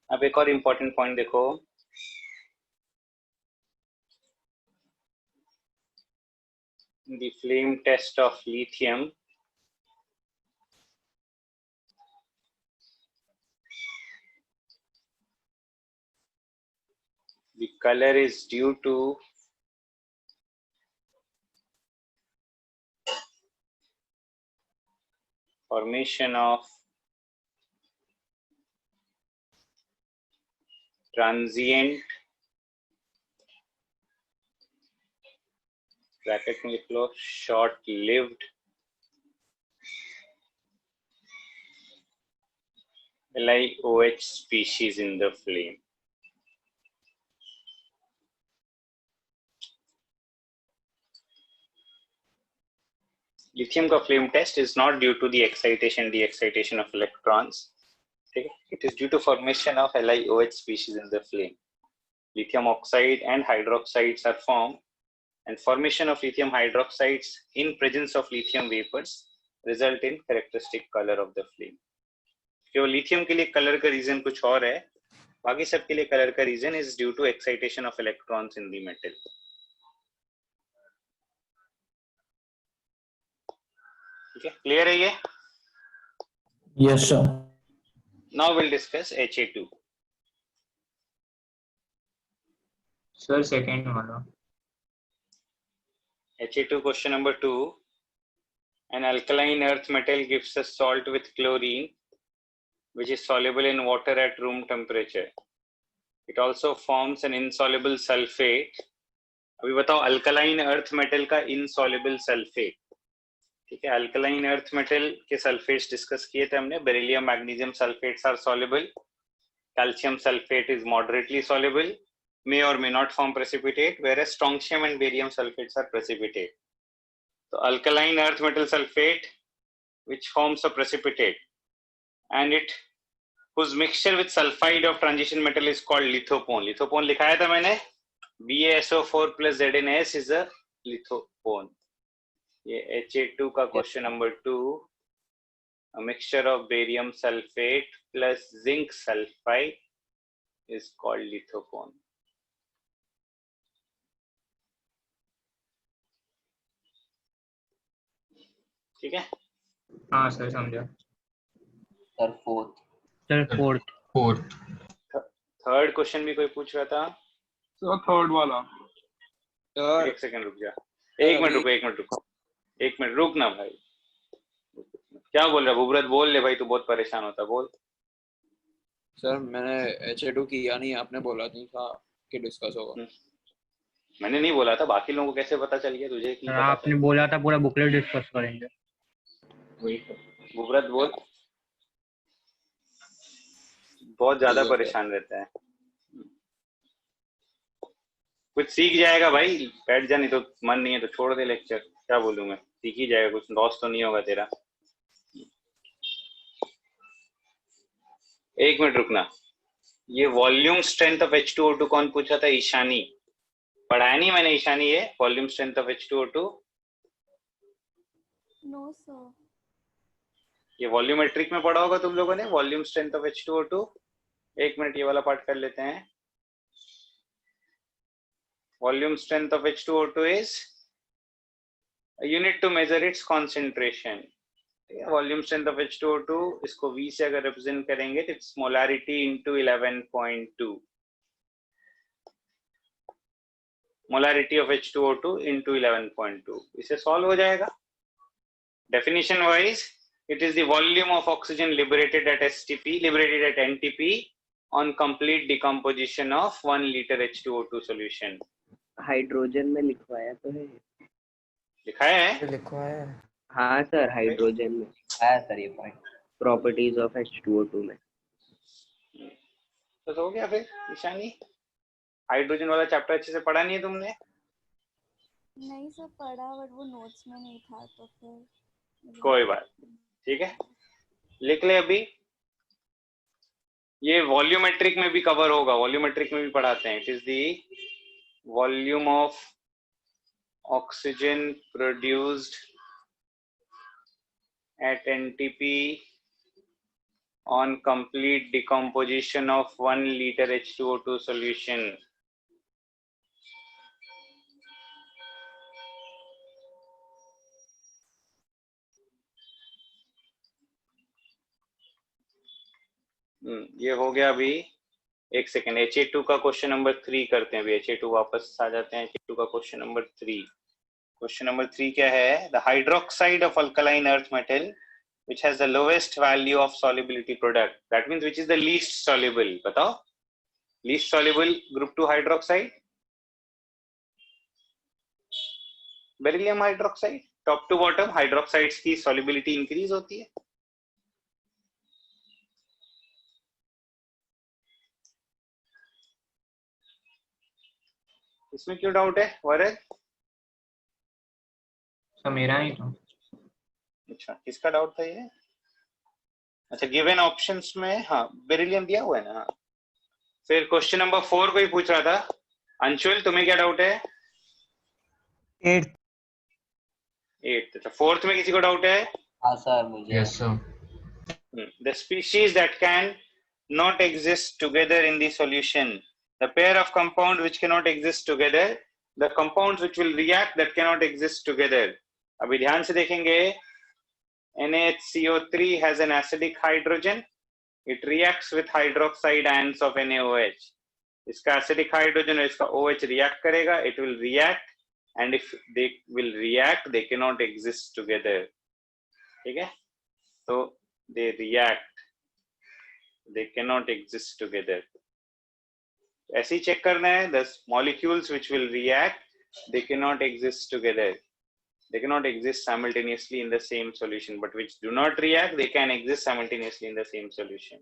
अब एक और इम्पोर्टेंट पॉइंट देखो. The flame test of lithium the color is due to formation of transient bracket में लिख लो short-lived LiOH species in the flame. Lithium का flame test is not due to the excitation, de-excitation of electrons. Okay? It is due to formation of LiOH species in the flame. Lithium oxide and hydroxides are formed, and formation of lithium hydroxides in presence of lithium vapors result in characteristic color of the flame. केवल lithium के लिए colour का reason कुछ और है, बाकी सब के लिए कलर का reason is due to excitation of electrons in the metal. ठीक है, क्लियर है ये? Yes sir. Now will discuss Ha2. Sir second वाला. Ha2 question number 2. An alkaline earth metal gives a salt with chlorine, which is soluble in water at room temperature. It also forms an insoluble sulfate. अभी बताओ alkaline earth metal का insoluble sulphate. ठीक है, alkaline earth metal के sulphates discuss किए थे हमने. Beryllium magnesium sulphates are soluble. Calcium sulfate is moderately soluble, may or may not form precipitate, whereas strontium and barium sulfates are precipitate. So alkaline earth metal sulfate, which forms a precipitate, and it whose mixture with sulfide of transition metal is called lithopone. Lithopone लिखाया था मैंने. BaSO4 plus ZnS is a lithopone. ये HA2 का question number 2. A mixture of barium sulfate plus zinc sulfide is called lithopone. ठीक है. हाँ sir समझा. Sir fourth. Sir fourth. Third question भी कोई पूछ रहा था. सर थर्ड वाला. एक सेकंड रुक जा. एक मिनट रुक ना भाई. क्या बोल रहा भूव्रत? बोल ले भाई, तू बहुत परेशान होता. बोल. सर मैंने HA2 किया नहीं, आपने बोला नहीं था कि डिस्कस होगा. मैंने नहीं बोला था. बाकी लोगों को कैसे पता चल गया तुझे कि आपने बोला था पूरा बुकलेट डिस्कस करेंगे. भूव्रत बोल. बहुत ज्यादा परेशान रहता है. कुछ सीख जाएगा भाई. बैठ जा, नहीं तो मन नहीं है तो छोड़ दे लेक्चर. क्या बोलूं मैं, सीख ही जाएगा. कुछ लॉस तो नहीं होगा तेरा. एक मिनट रुकना. ये वॉल्यूम स्ट्रेंथ ऑफ H2O2 कौन पूछा था? ईशानी. पढ़ाया नहीं मैंने ईशानी ये volume strength of H2O2? No sir. ये वॉल्यूमेट्रिक में पढ़ा होगा तुम लोगों ने, वॉल्यूम स्ट्रेंथ ऑफ H2O2. एक मिनट ये वाला पार्ट कर लेते हैं. Volume strength of H2O2 is a unit to measure its concentration. Volume strength of H2O2 इसको V से अगर रिप्रेजेंट करेंगे तो it's molarity into 11.2. Molarity of H2O2 into 11.2. इसे सॉल्व हो जाएगा. Definition wise it is the volume of oxygen liberated at NTP on complete decomposition of 1 liter H2O2 solution. Hydrogen में लिखवाया तो है. लिखाया है. लिखवाया. हाँ सर हाइड्रोजन में आया सर ये पॉइंट. प्रॉपर्टीज ऑफ H2O2 में. तो हो गया फिर. ईशानी हाइड्रोजन वाला चैप्टर अच्छे से पढ़ा नहीं है तुमने? नहीं सर पढ़ा, बट वो नोट्स में नहीं था तो फिर. कोई बात. ठीक है, लिख ले अभी. ये वॉल्यूमेट्रिक में भी कवर होगा. वॉल्यूमेट्रिक में भी पढ़ाते हैं. It is the volume of oxygen produced at NTP on complete decomposition of 1 liter H2O2 solution. ये हो गया. अभी एक सेकेंड. HA2 का क्वेश्चन नंबर 3 करते हैं. अभी HA2 वापस आ जाते हैं. HA2 का क्वेश्चन नंबर 3. क्वेश्चन नंबर 3 क्या है? The hydroxide of alkaline earth metal which has the lowest value of solubility product. That means which is the least soluble. बताओ. Least soluble group 2 hydroxide. Beryllium hydroxide. Top to bottom hydroxides की solubility increase होती है. इसमें क्यों doubt है वरद? Sir मेरा नहीं था. अच्छा, किसका डाउट था ये? अच्छा, गिवन ऑप्शंस में हाँ बेरिलियम दिया हुआ है ना. फिर क्वेश्चन नंबर 4 को ही पूछ रहा था. अंशुल तुम्हें क्या डाउट है? 8. अच्छा, 4th में किसी को डाउट है? हाँ सर मुझे. Yes sir. The species that can not exist together in the solution. The pair of compounds which cannot exist together. The compounds which will react that cannot exist together. अभी ध्यान से देखेंगे. NaHCO3 has an acidic hydrogen. It reacts with hydroxide ions of NaOH. इसका acidic hydrogen और इसका OH react करेगा. It will react, and if they will react, they cannot exist together. ठीक है, तो they react, they can not exist together. ऐसे ही check करना है, the molecules which will react they can not exist together, they cannot exist simultaneously in the same solution, but which do not react, they can exist simultaneously in the same solution.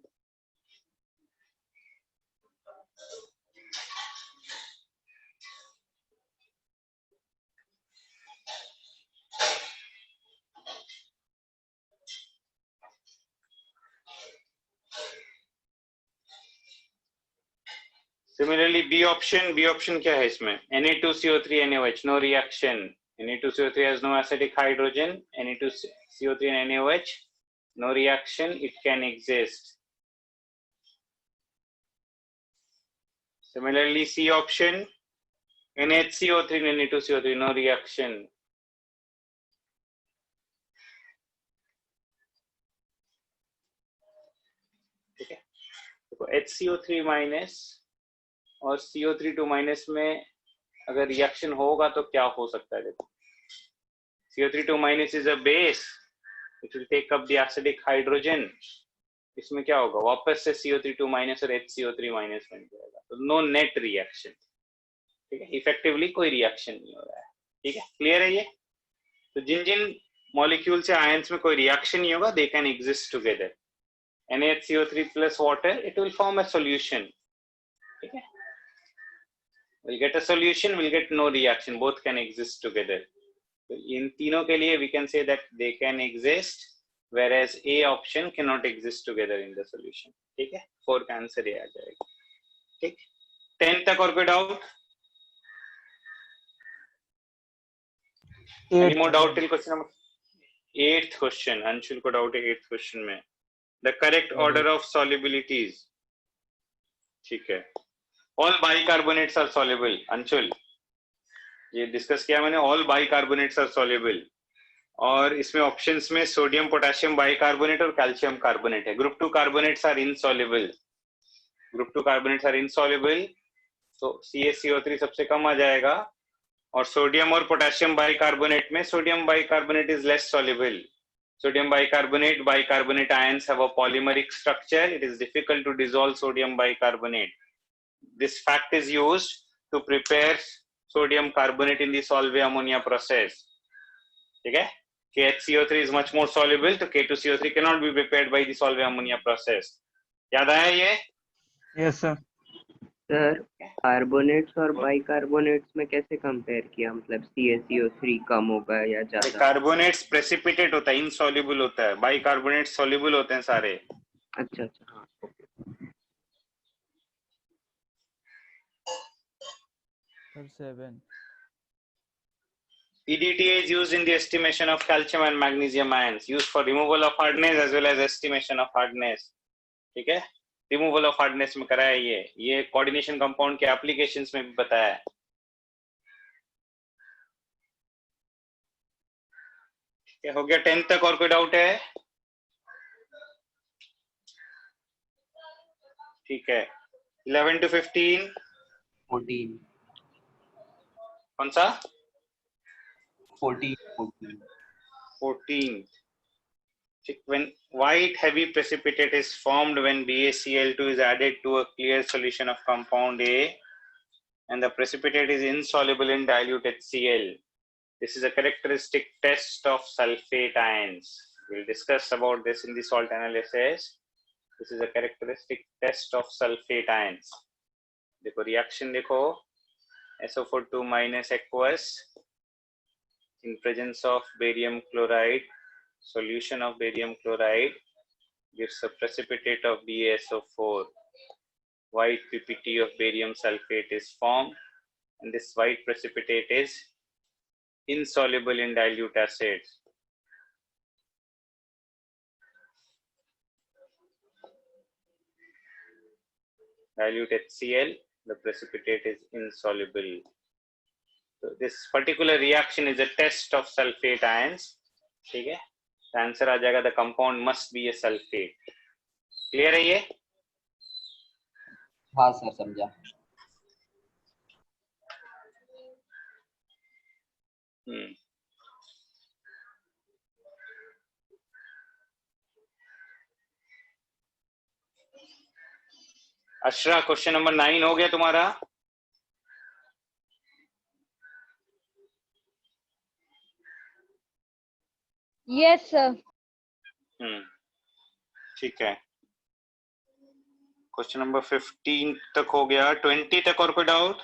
Similarly, B option क्या है इसमें? Na2CO3 NaOH, no reaction. Na2CO3 has no acidic hydrogen. Na2CO3 and NaOH, no reaction. It can exist. Similarly, C option, NHCO3 and Na2CO3, no reaction. ठीक है, देखो HCO3 minus और CO3 minus में अगर reaction होगा तो क्या हो सकता है? देखो, CO3 minus is a base, it will take up the acidic hydrogen, इसमें क्या होगा? वापस से CO3 माइनस और HCO3 माइनस बन जाएगा, तो नो नेट रिएक्शन। ठीक है, इफेक्टिवली कोई रिएक्शन नहीं हो रहा है। ठीक है, क्लियर है ये? तो जिन जिन मॉलिक्यूल से आयंस में कोई रिएक्शन नहीं होगा, they can exist together. NaCO3 plus water, it will form a solution. ठीक है, we'll get a solution, we'll get no reaction, both can exist together. तो इन तीनों के लिए we can say that they can exist, whereas A option cannot exist together in the solution. ठीक है, 4 का answer ये आ जाएगा। ठीक, 10 तक और कोई doubt? Any more doubt till question number 8th question? Anshul को डाउट है 8th क्वेश्चन में, the correct order of solubilities. ठीक है, all bicarbonates are soluble. Anshul, ये डिस्कस किया मैंने, all bicarbonates are soluble, और इसमें ऑप्शंस में सोडियम पोटेशियम बाइकार्बोनेट और कैल्शियम कार्बोनेट है। Group 2 carbonates are insoluble, group 2 carbonates are insoluble, तो CaCO3 सबसे कम आ जाएगा, और सोडियम और पोटेशियम बाइकार्बोनेट में sodium bicarbonate is less soluble. Sodium bicarbonate, bicarbonate ions have a polymeric structure. It is difficult to dissolve sodium bicarbonate. This fact is used to prepare sodium carbonate in the Solvay ammonia process. ठीक है, KHCO3 is much more soluble, तो K2CO3 cannot be prepared by the Solvay ammonia process. याद आया ये? Yes, sir. Sir carbonates और bicarbonates में कैसे compare किया, मतलब CaCO3 कम होगा या ज्यादा? कार्बोनेट्स प्रेसिपिटेट होता है, इनसॉल्युबल होता है, बाइकार्बोनेट सॉल्युबल होते हैं सारे। अच्छा अच्छा, हाँ। Sir, 7. PDTA is used in the estimation of calcium and magnesium ions, used for removal of hardness as well as estimation of hardness. ठीक है, रिमूवल ऑफ हार्डनेस में कराया ये कोऑर्डिनेशन कंपाउंड के एप्लीकेशंस में भी बताया है। क्या हो गया 10 तक? और कोई डाउट है? ठीक है, 11 to 15, 14 कौन सा? 14 When white heavy precipitate is formed when BaCl2 is added to a clear solution of compound A and the precipitate is insoluble in dilute HCl. This is a characteristic test of sulfate ions. We'll discuss about this in the salt analysis. This is a characteristic test of sulfate ions. देखो reaction देखो, SO4 2 minus aqueous in presence of barium chloride, solution of barium chloride gives a precipitate of BaSO4. White PPT of barium sulfate is formed, and this white precipitate is insoluble in dilute acids. Dilute HCl, the precipitate is insoluble. So this particular reaction is a test of sulfate ions. ठीक है, answer आ जाएगा the compound must be A sulphate. Clear है ये? हाँ sir, समझा। Ashara question number 9 हो गया तुम्हारा? Yes sir. ठीक है, क्वेश्चन नंबर 15 तक हो गया। 20 तक और कोई doubt?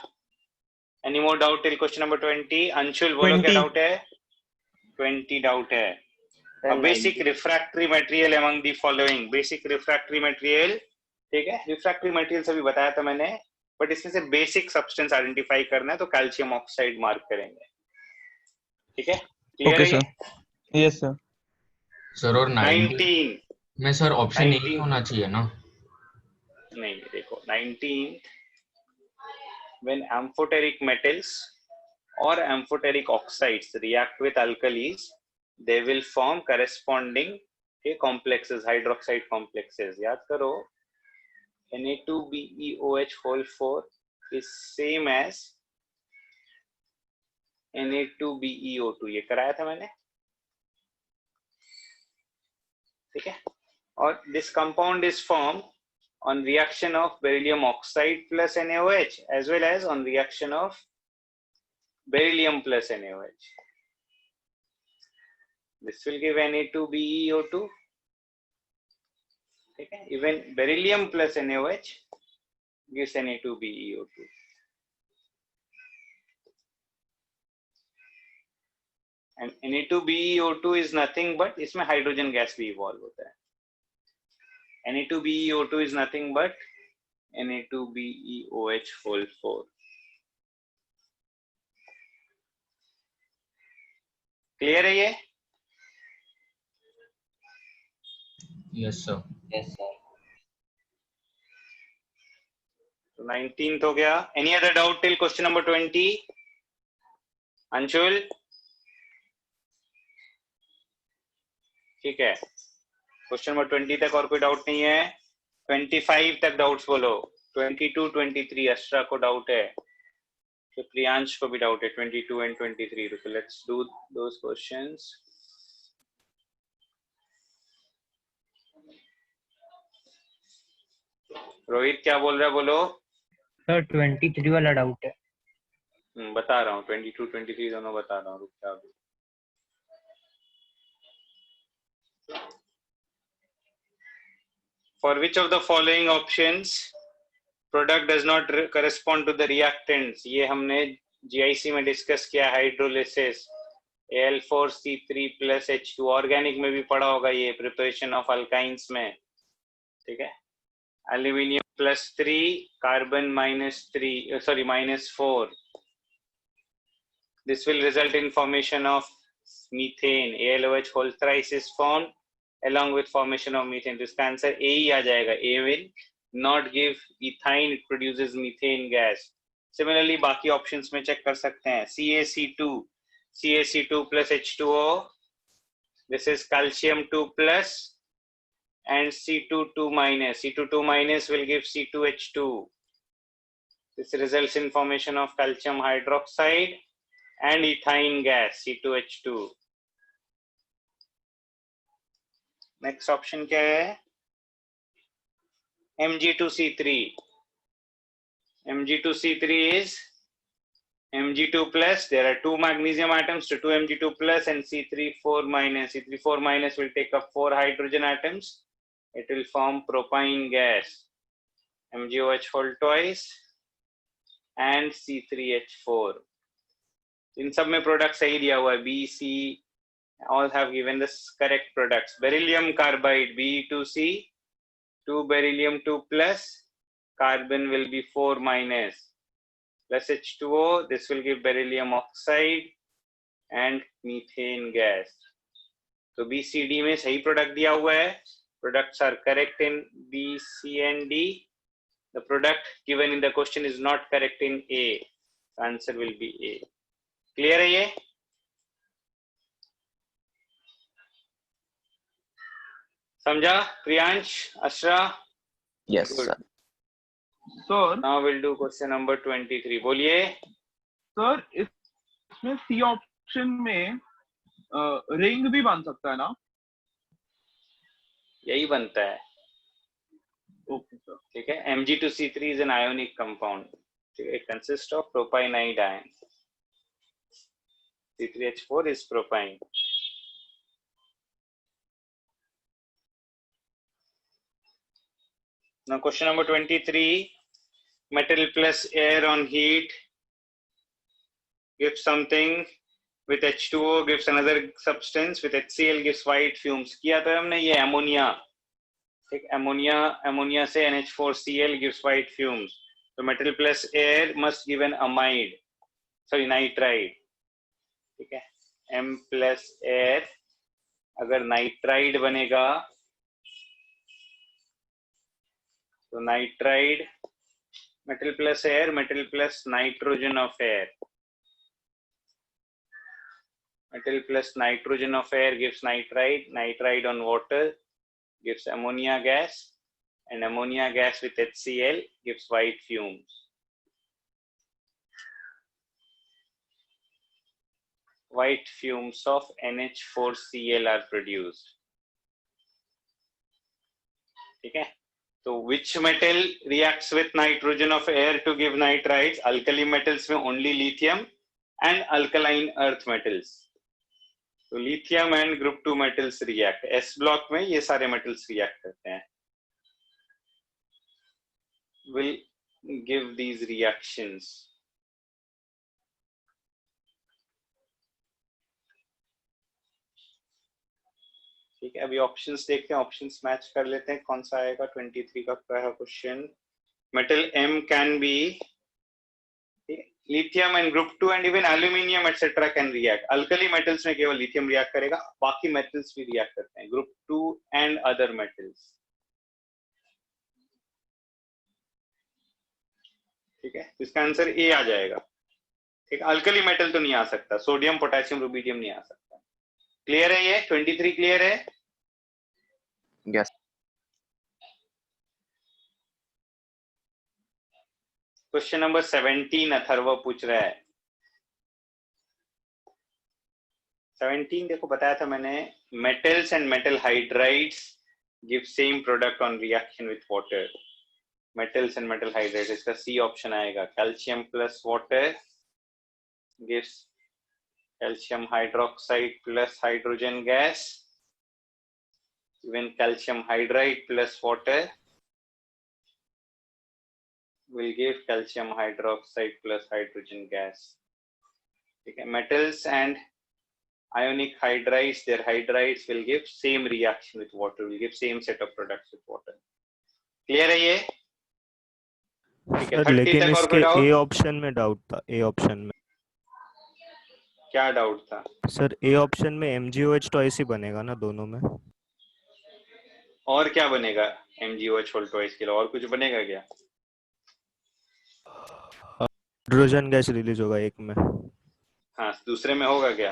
Any more doubt till question number 20? Anshul बोलो क्या 20 डाउट है? 20 डाउट है। A basic refractory material among the following. Basic refractory material, ठीक है, refractory material अभी बताया था मैंने, बट इसमें से बेसिक सब्सटेंस आइडेंटिफाई करना है तो कैल्शियम ऑक्साइड मार्क करेंगे। ठीक है, क्लियर है? Sir yes sir. सर और 19 में सर ऑप्शन नहीं होना चाहिए ना? नहीं, देखो 19, when amphoteric metals or amphoteric oxides react with alkalis, they will form corresponding complexes, hydroxide complexes. याद करो, Na2BeOH whole 4 is same as Na2BeO2, ये कराया था मैंने, ठीक है। और this compound is formed on reaction of beryllium oxide plus NaOH as well as on reaction of beryllium plus NaOH. This will give Na2BeO2, ठीक है। Even beryllium plus NaOH gives Na2BeO2. And Na2BeO2 is nothing but, इसमें hydrogen gas भी evolve होता है। Na2BeO2 is nothing but Na2BeOH whole 4. Clear है ये? Yes sir. Yes sir. तो 19th हो गया। Any other doubt till question number 20? Anshul? ठीक है, क्वेश्चन नंबर 20 तक और कोई डाउट नहीं है। 25 तक डाउट्स बोलो। 22, 23 अशरा को डाउट है, तो प्रियांश को भी डाउट है 22 एंड 23। तो let's do those questions. Rohit क्या बोल रहा है, बोलो। सर 23 वाला डाउट है। बता रहा हूँ, 22, 23 दोनों बता रहा हूँ, रुक जाओ। For which of the following options product does not correspond to the reactants? ये हमने GIC में डिस्कस किया, hydrolysis, Al4C3 plus H2, organic में भी पढ़ा होगा ये, प्रिपरेशन ऑफ अल्काइंस में, ठीक है। Aluminium +3, carbon -3, sorry -4. This will result in formation of methane. ALOH whole thrice is formed along with formation of methane. तो इसका आंसर A ही आ जाएगा। A will not give ethane, it produces methane gas. Similarly बाकी options में check कर सकते हैं। CaC2 plus H2O, this is calcium 2 plus and C2 minus. C2 minus will give C2H2. This results in formation of calcium hydroxide and ethane gas, C2H2. Next option क्या है? Mg2C3. Mg2C3 is Mg2 plus. There are 2 magnesium atoms to 2 Mg2 plus and C3 4 minus. C3 4 minus will take up 4 hydrogen atoms. It will form propane gas. MgOH whole twice and C3H4. इन सब में product सही दिया हुआ है, B, C all have given the correct products. Beryllium carbide, Be2C, 2 beryllium 2 plus, carbon will be 4 minus, plus H2O, this will give beryllium oxide and methane gas. तो B, C, D में सही product दिया हुआ है. Products are correct in B, C and D. The product given in the question is not correct in A. The answer will be A. Clear है ये? समझा Priyansh, Ashra? Yes sir. Sir Now we'll do question number 23. बोलिए। Sir इसमें C option में ring भी बन सकता है ना? यही बनता है। Okay, sir. ठीक है. Mg2C3 is an ionic compound. ठीक है. It consists of propionide ion. C3H4 is propine. Now question number 23. Metal plus air on heat gives something, with H2O gives another substance, with HCl gives white fumes. किया था हमने ये ammonia. ठीक, ammonia से NH4Cl gives white fumes. So metal plus air must give an amide, sorry nitride. ठीक है. M plus air अगर nitride बनेगा तो nitride, metal plus air, metal plus nitrogen of air. Metal plus nitrogen of air gives nitride. Nitride on water gives ammonia gas, and ammonia gas with HCl gives white fumes. White fumes of NH4Cl are produced. ठीक है. So which metal reacts with nitrogen of air to give nitrides? Alkali metals में only lithium and alkaline earth metals. तो lithium and group 2 metals react. S block में ये सारे metals react करते हैं. Will give these reactions. ठीक है. अभी ऑप्शंस देखते हैं. ऑप्शंस मैच कर लेते हैं. कौन सा आएगा 23 का पहला question. Metal M can be lithium and group 2 and even aluminium etc can react. Alkali metals में केवल lithium react करेगा, बाकी metals भी react करते हैं. Group 2 and other metals. ठीक है. इसका आंसर A आ जाएगा. ठीक है. अल्कली मेटल तो नहीं आ सकता. सोडियम, पोटेशियम, रुबिडियम नहीं आ सकता. क्लियर है ये? 23 क्लियर है? यस. क्वेश्चन नंबर 17 अथर्व पूछ रहा है. 17 देखो बताया था मैंने. Metals and metal hydrides give same product on reaction with water. Metals and metal hydrides, इसका सी ऑप्शन आएगा. Calcium plus water gives calcium hydroxide plus hydrogen gas. Even calcium hydride plus water will give calcium hydroxide plus hydrogen gas. Okay. Metals and ionic hydrides, their hydrides will give same reaction with water, will give same set of products with water. Clear है ये? ठीक है. 30 लेकिन तक और इसके कोई doubt? A option में डाउट था. ए ऑप्शन में क्या डाउट था? सर ए ऑप्शन में MgOH ट्वाइस ही बनेगा ना दोनों में. और क्या बनेगा MgOH होल ट्वाइस के लिए? और कुछ बनेगा क्या? हाइड्रोजन गैस रिलीज होगा एक में. हाँ, दूसरे में होगा क्या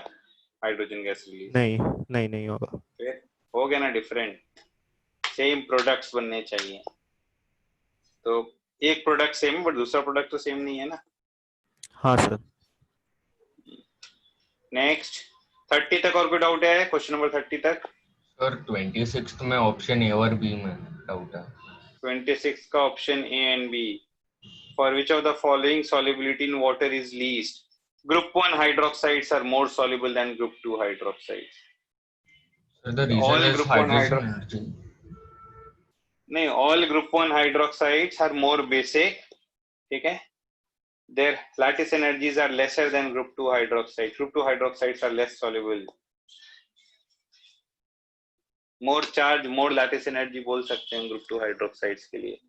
हाइड्रोजन गैस रिलीज? नहीं होगा. फिर हो गया ना डिफरेंट. सेम प्रोडक्ट्स बनने चाहिए. तो एक प्रोडक्ट सेम है बट दूसरा प्रोडक्ट तो सेम नहीं है ना. हाँ सर. नेक्स्ट 30 तक और कोई डाउट है? क्वेश्चन नंबर 30 तक. सर 26 में ऑप्शन ए और बी में डाउट है. 26 का option A and B. For which of the following solubility in water is least? Group 1 hydroxides are more soluble than group 2 hydroxides. So the reason all is group 1 hydration energy. नहीं, all group 1 hydroxides are more basic. ठीक है. Their lattice energies are lesser than group 2 hydroxides. Group 2 hydroxides are less soluble. More charge, more lattice energy बोल सकते हैं group 2 hydroxides के लिए.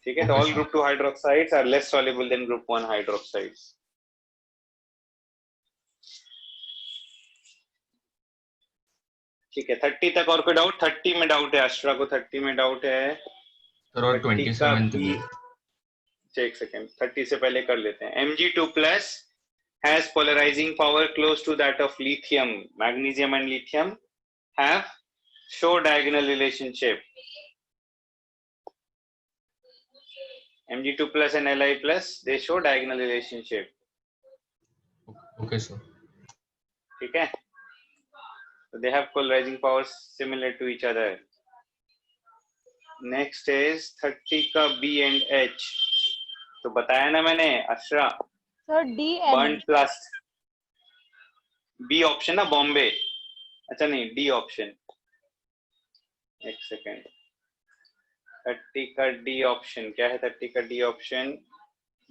ठीक है. तो all group 2 hydroxides are less soluble than group 1 hydroxides. ठीक है. 30 तक और कोई डाउट? 30 में डाउट है. अश्रा को 30 में डाउट है. सर और 27 में. एक सेकेंड. 30 से पहले कर लेते हैं. Mg2 plus has polarizing power close to that of lithium. Magnesium and lithium have show diagonal relationship. Mg2 plus and Li plus, they show diagonal relationship. Okay, sir. ठीक है. So they have polarizing powers similar to each other. Next is 30 का B and H. तो बताया ना मैंने Ashra, sir D burn N plus B option ना बॉम्बे, अच्छा नहीं डी ऑप्शन, एक सेकेंड। 30 का डी ऑप्शन क्या है? 30 का D option,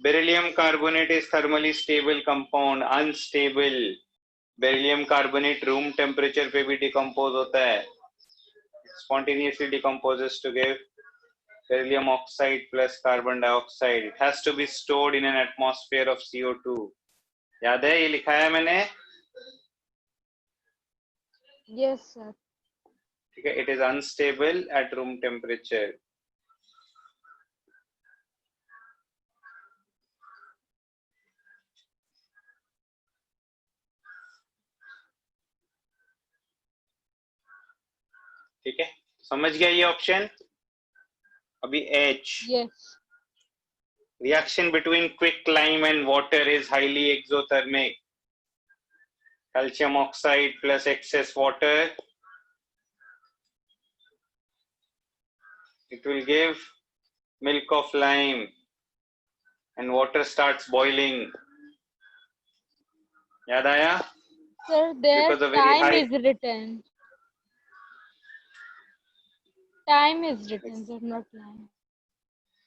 beryllium carbonate is thermally stable compound, unstable. Beryllium carbonate room temperature पे भी डिकम्पोज होता है, spontaneously decomposes to give beryllium oxide plus carbon dioxide. It has to be stored in an atmosphere of CO2. याद है ये लिखा है मैंने? यस सर ठीक है, it is unstable at room temperature. ठीक है, समझ गया ये ऑप्शन? अभी H, yes reaction between quicklime and water is highly exothermic. Calcium oxide plus excess water, it will give milk of lime and water starts boiling. याद आया? Sir there Because of very time high- is written, time is written sir not line.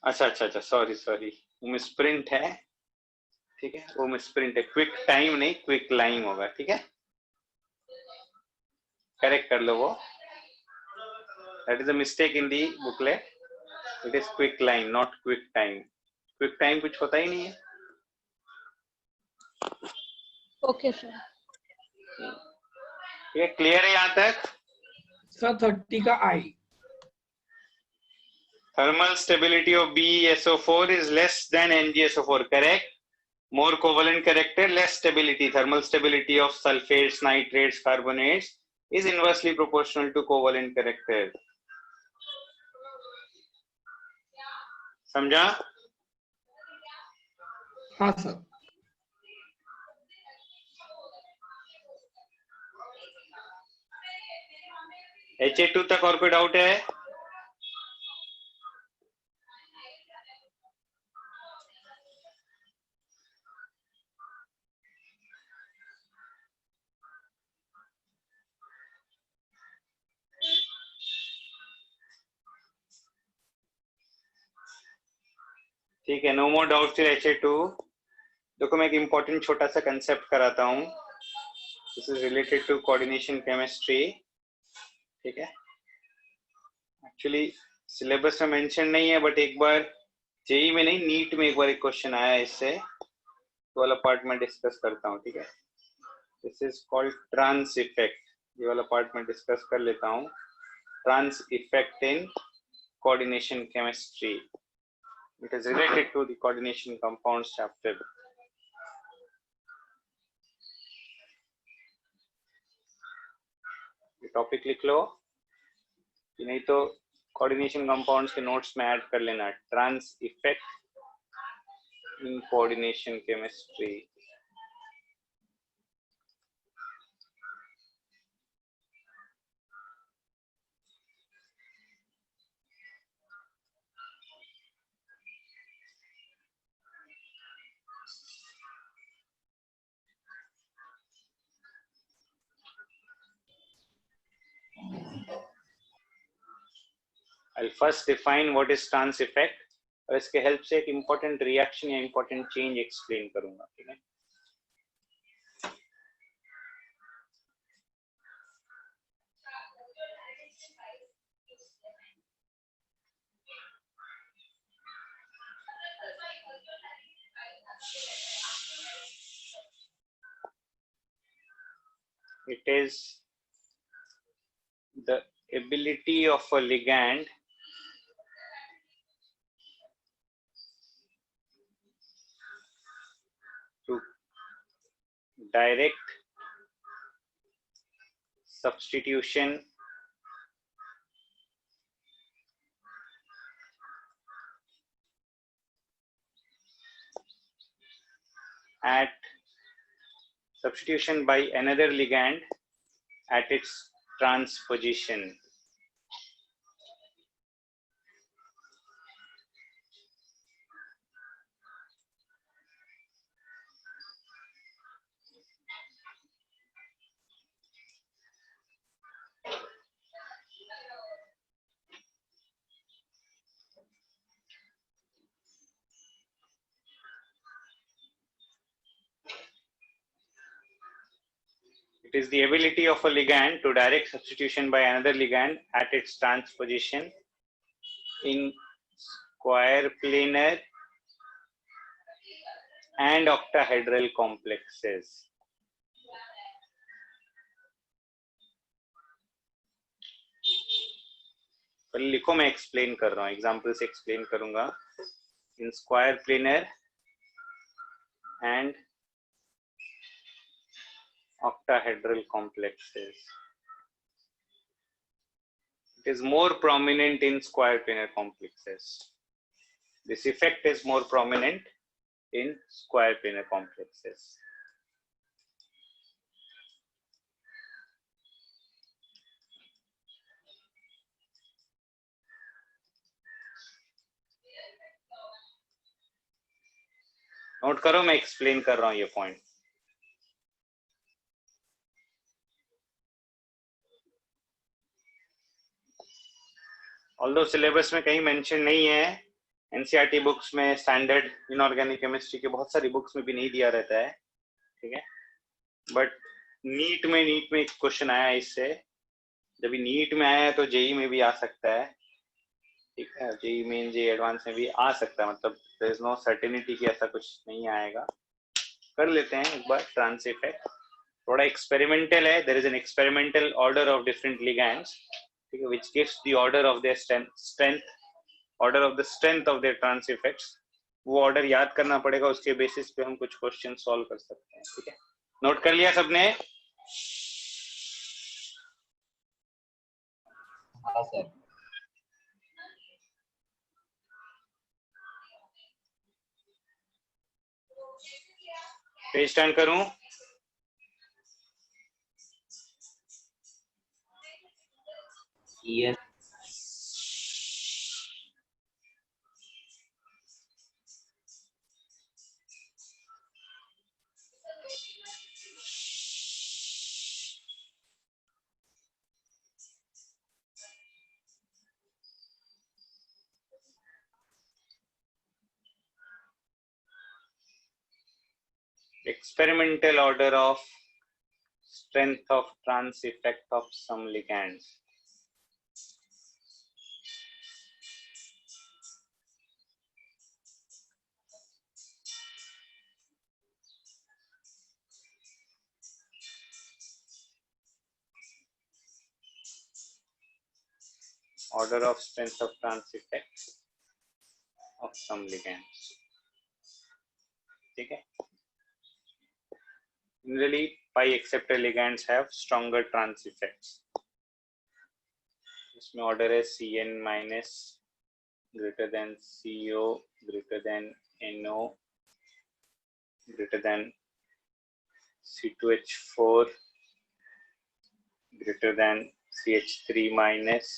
अच्छा, sorry वो misprint है, ठीक है, वो misprint है, quick time नहीं क्विक लाइम होगा, ठीक है, करेक्ट कर लो वो, that is a mistake in the booklet, it is quick lime not quick time, quick time कुछ होता ही नहीं है। ओके सर ठीक है, क्लियर है यहाँ तक? सर 30 का आई। Thermal stability of BeSO4 is less than NgSO4, correct? More covalent character, less stability. Thermal stability of sulfates, nitrates, carbonates is inversely proportional to covalent character. समझा? हाँ सर। HA2 तक और कोई डाउट है? ठीक है, नो मोर doubt फिर HA2। देखो मैं एक इम्पोर्टेंट छोटा सा कंसेप्ट कराता हूँ, this is related to coordination chemistry, ठीक है, एक्चुअली सिलेबस में मेंशन नहीं है, बट एक बार जेई में नहीं नीट में एक बार एक क्वेश्चन आया है इससे, तो वाला पार्ट में डिस्कस करता हूँ, ठीक है, this is called trans effect, ये वाला पार्ट में डिस्कस कर लेता हूँ, trans effect in coordination chemistry, it is related to the coordination compounds chapter. ये टॉपिक लिख लो, कि नहीं तो कोऑर्डिनेशन कंपाउंड्स के नोट्स में ऐड कर लेना, trans effect in coordination chemistry. I'll first define what is trans effect और इसके हेल्प से एक इम्पोर्टेंट रिएक्शन या इम्पोर्टेंट चेंज एक्सप्लेन करूंगा, ठीक है। It is the ability of a ligand to direct substitution at substitution by another ligand at its trans position. It is the ability of a ligand to direct substitution by another ligand at its trans position in square planar and octahedral complexes. पर लिखो, मैं explain कर रहा हूँ, example से explain करूंगा. In square planar and octahedral complexes. It is more prominent in square planar complexes. This effect is more prominent in square planar complexes. Note करो, मैं एक्सप्लेन कर रहा हूं ये पॉइंट. ऑल्दो सिलेबस में कहीं मेंशन नहीं है, एनसीईआरटी बुक्स में, स्टैंडर्ड इनऑर्गेनिक केमिस्ट्री के बहुत सारी बुक्स में भी नहीं दिया रहता है, ठीक है. बट नीट में एक क्वेश्चन आया इससे. जब नीट में आया तो जेई में भी आ सकता है, ठीक है. जेई मेन, जेई एडवांस में भी आ सकता है, मतलब देयर इज नो सर्टेनिटी कि ऐसा कुछ नहीं आएगा. कर लेते हैं एक बार. ट्रांस इफेक्ट थोड़ा एक्सपेरिमेंटल है. There is an experimental order of different ligands, ठीक है, which gives the order of their strength of their trans effects. वो ऑर्डर याद करना पड़ेगा, उसके बेसिस पे हम कुछ क्वेश्चन सॉल्व कर सकते हैं, ठीक है. नोट कर लिया सबने? हाँ सर. पेज टर्न करूं? Yes. Experimental order of strength of trans effect of some ligands. Order of strength of trans effects of some ligands, ठीक है. Generally, pi acceptor ligands have stronger trans effects. इसमें order है Cn minus greater than Co greater than No greater than C2H4 greater than CH3 minus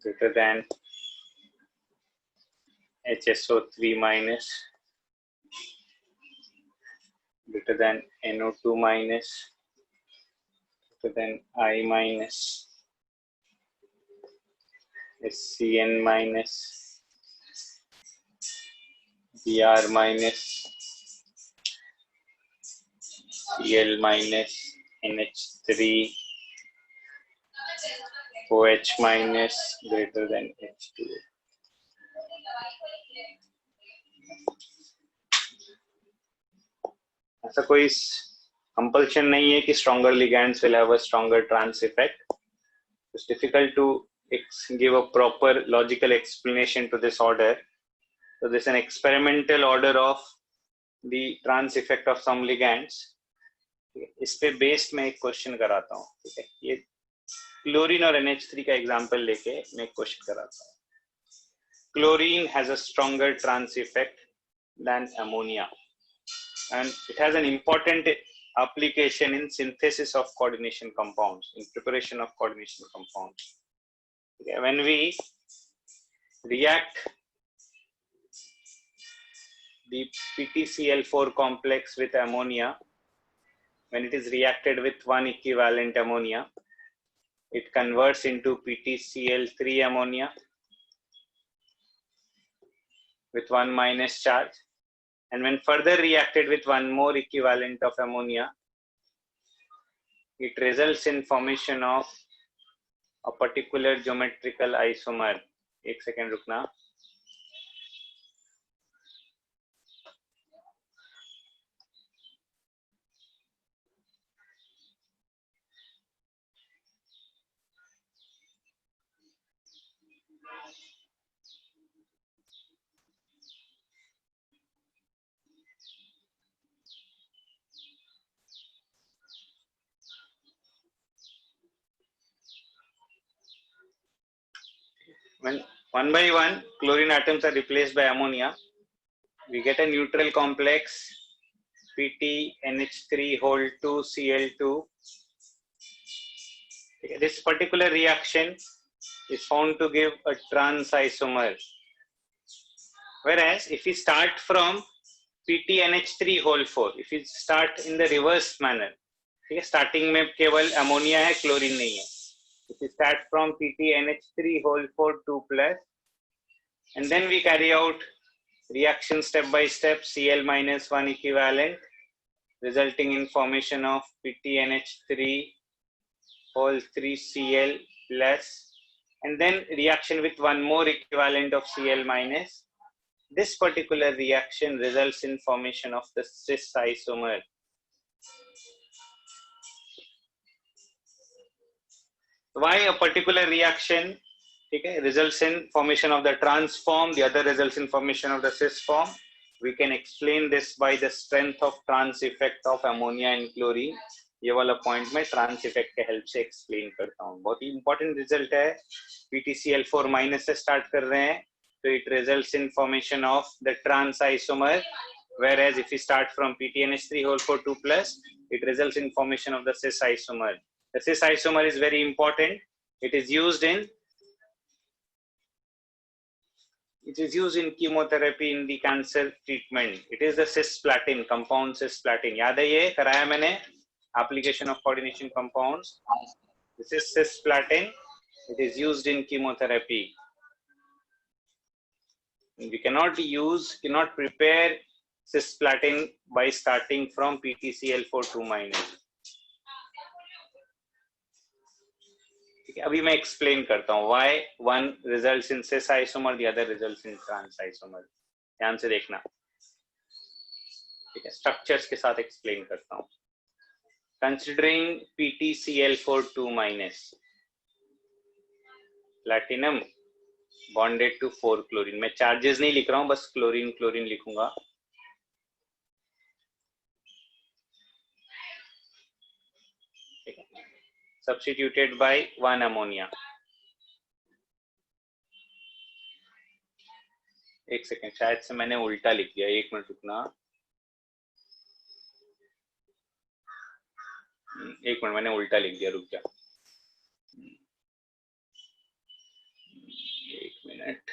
greater than HSO3 minus greater than NO2 minus greater than I minus SCN minus Br minus Cl minus NH3 OH minus greater than H2O. ऐसा कोई compulsion नहीं है कि stronger ligands will have a stronger trans effect. It's difficult to give a proper logical explanation to this order. So this is an experimental order of the trans effect of some ligands. इस पे based मैं एक question कराता हूँ, ठीक है. ये chlorine और NH3 का एग्जांपल लेके मैं एक क्वेश्चन कराता हूँ. Chlorine has a stronger trans effect than ammonia, and it has an important application in synthesis of coordination compounds, in preparation of coordination compounds. Okay, when we react the PTCl4 complex with ammonia, when it is reacted with one equivalent ammonia, it converts into PTCl3 ammonia with one minus charge, and when further reacted with one more equivalent of ammonia, it results in formation of a particular geometrical isomer. एक second रुकना. When one by one chlorine atoms are replaced by ammonia, we get a neutral complex PTNH3(2)Cl2. This particular reaction is found to give a trans isomer. Whereas if we start from PTNH3(4), if we start in the reverse manner, starting में केवल ammonia है, chlorine नहीं है. If we start from PTNH3(4) 2+, and then we carry out reaction step by step, Cl-1 equivalent, resulting in formation of PTNH3(3)Cl+, and then reaction with one more equivalent of Cl-. This particular reaction results in formation of the cis isomer. Why a particular reaction results in formation of the trans form, the other results in formation of the cis form? We can explain this by the strength of trans effect of ammonia and chlorine. ये वाला point मैं trans effect के help से explain करता हूँ. बहुत ही important result है. PTCl4- से start कर रहे हैं, so it results in formation of the trans isomer. Whereas if we start from PTNH3(4) 2+, it results in formation of the cis isomer. The cis isomer is very important. It is used in chemotherapy in the cancer treatment. It is the cisplatin, compound cisplatin. याद है ये कराया मैंने, application of coordination compounds. This is cisplatin. It is used in chemotherapy. We cannot prepare cisplatin by starting from PTCl4 2-. अभी मैं explain करता हूँ why one results in cis isomer, the other results in trans isomer. ध्यान से देखना. ठीक है, structures के साथ explain करता हूँ. Considering PTCl4 2-, platinum bonded to 4 chlorine. मैं charges नहीं लिख रहा हूँ, बस chlorine लिखूंगा. Substituted by 1 ammonia. एक सेकेंड, शायद से मैंने उल्टा लिख दिया. एक मिनट रुकना. एक मिनट, मैंने उल्टा लिख दिया. रुक जा. एक minute.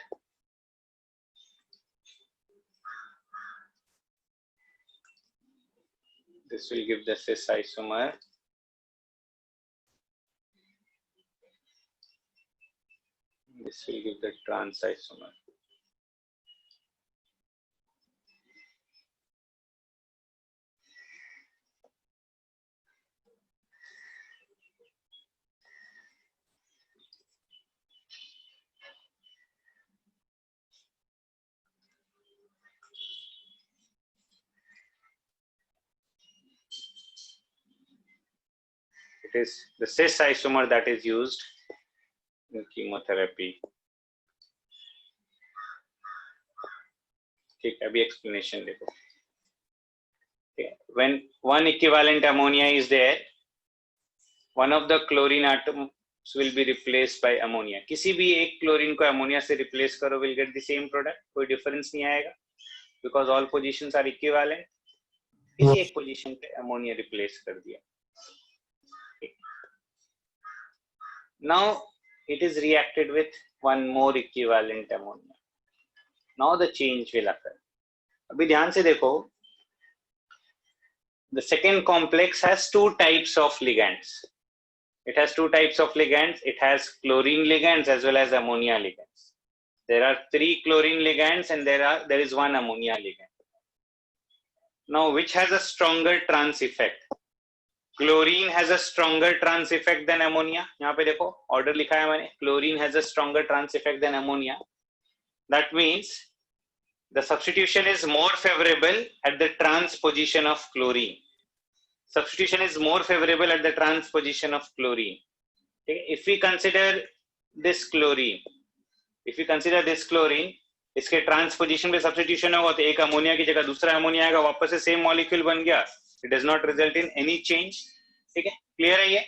This will give the cis isomer. This will give the trans isomer. It is the cis isomer that is used in chemotherapy. ठीक है, अभी explanation देखो. When one equivalent ammonia is there, one of the chlorine atoms will be replaced by ammonia. किसी भी एक chlorine को ammonia से replace करो, will get the same product. कोई difference नहीं आएगा, because all positions are equivalent. किसी एक position पे ammonia replace कर दिया. Now it is reacted with one more equivalent ammonia. Now the change will occur. अभी ध्यान से देखो. The second complex has two types of ligands. It has two types of ligands. It has chlorine ligands as well as ammonia ligands. There are 3 chlorine ligands and there is 1 ammonia ligand. Now, which has a stronger trans effect? Chlorine has a stronger trans effect than ammonia. यहाँ पे देखो order लिखा है मैंने. Chlorine has a stronger trans effect than ammonia. That means the substitution is more favorable at the trans position of chlorine. Substitution is more favorable at the trans position of chlorine. Okay? If we consider this chlorine, इसके trans position पे substitution होगा तो एक ammonia की जगह दूसरा ammonia आएगा, वापस से सेम मॉलिक्यूल बन गया. It does not result in any change. ठीक है, क्लियर है ये?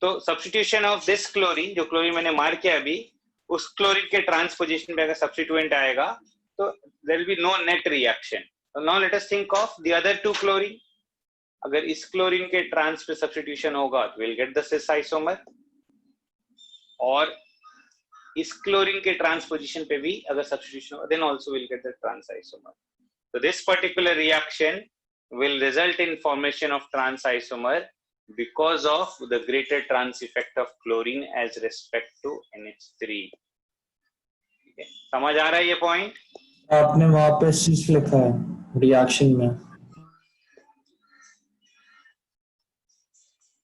तो सब्स्टिट्यूशन ऑफ दिस क्लोरीन, जो क्लोरीन मैंने मार्क किया अभी, उस क्लोरीन के ट्रांस पोजीशन पे अगर सब्स्टिट्यूएंट आएगा तो there will be no net reaction. Now let us think of the other two chlorine. अगर इस क्लोरीन के ट्रांस पे सब्स्टिट्यूशन होगा तो will get the cis isomer, और इस क्लोरीन के ट्रांस पोजीशन पे भी अगर सब्स्टिट्यूशन होगा then also will get the trans isomer. So this particular reaction will result in formation of trans isomer because of the greater trans effect of chlorine as respect to NH3. Okay. समझ आ रहा है ये point? आपने वहां पे सिस लिखा है reaction में.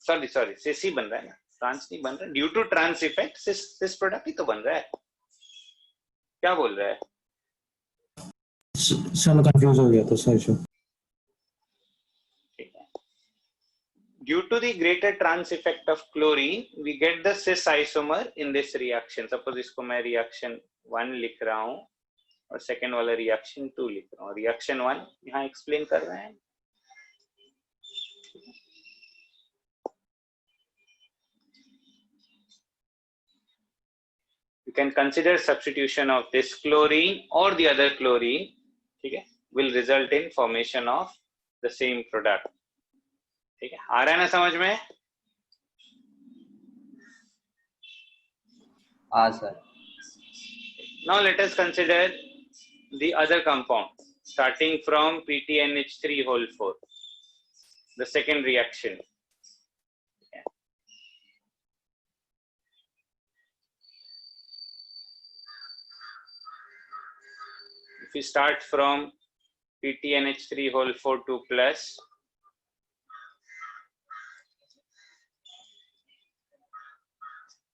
सॉरी सिस ही बन रहा है ना, ट्रांस नहीं बन रहा. Due to trans effect cis product ही तो बन रहा है. क्या बोल रहा है? सर मैं कंफ्यूज हो गया था sir. Due to the greater trans effect of chlorine, we get the cis isomer in this reaction. Suppose इसको मैं reaction 1 लिख रहा हूँ और second वाला reaction 2 लिख रहा हूँ. Reaction 1 यहाँ explain कर रहे हैं. You can consider substitution of this chlorine or the other chlorine. ठीक है, will result in formation of the same product. ठीक है, आ रहा है ना समझ में? हाँ sir. Now let us consider the other compound starting from PTNH3 whole 4, the second reaction. If we start from PTNH3 whole 4 2 plus,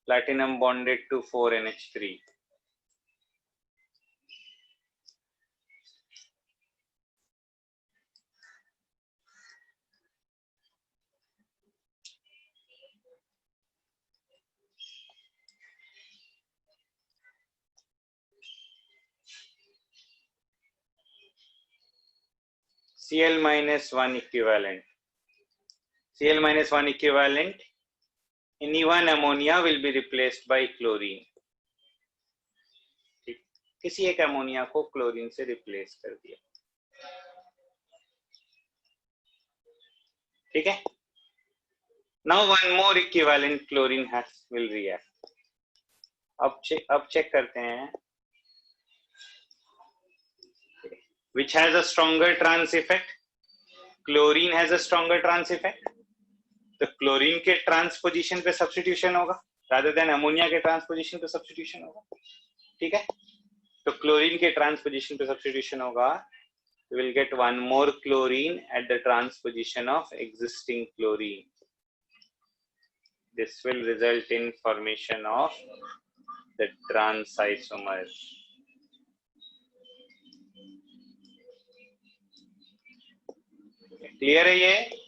platinum bonded to 4NH3. Cl minus 1 equivalent. Cl minus 1 equivalent. Any one ammonia will be replaced by chlorine. किसी एक ammonia को chlorine से replace कर दिया. ठीक है. Now one more equivalent chlorine will react. अब check करते हैं. Which has a stronger trans effect? Chlorine has a stronger trans effect. तो क्लोरीन के ट्रांस पोजीशन पे सब्स्टिट्यूशन होगा rather than अमोनिया के ट्रांस पोजीशन पे सब्स्टिट्यूशन होगा. ठीक है, तो क्लोरीन के ट्रांस पोजीशन पे सब्स्टिट्यूशन होगा, we will get one more chlorine at the trans position of existing chlorine. This will result in formation of the trans isomer. Clear है ये?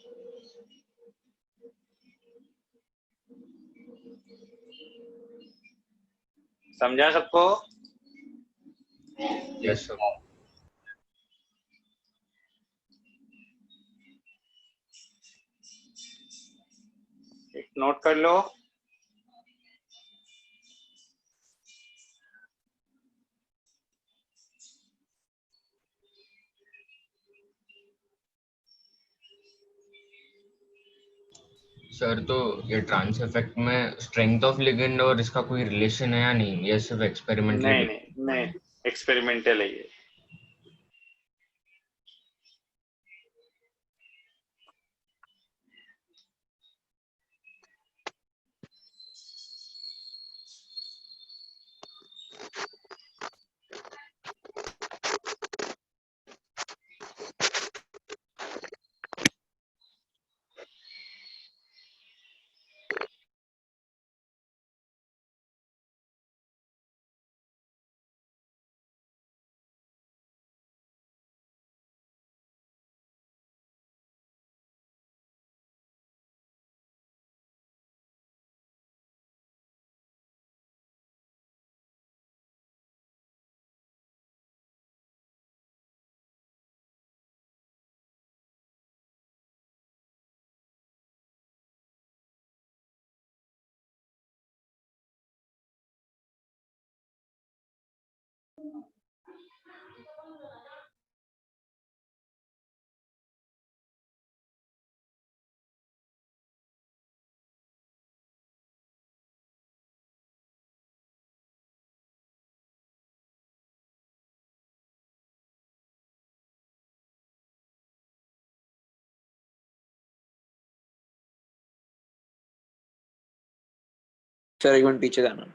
समझा सबको? Yes sir. एक नोट कर लो. सर तो ये ट्रांस इफेक्ट में स्ट्रेंथ ऑफ लिगेंड और इसका कोई रिलेशन है या नहीं? ये सिर्फ एक्सपेरिमेंटल? नहीं एक्सपेरिमेंटल है ये. सर एक मिनट पीछे जाना।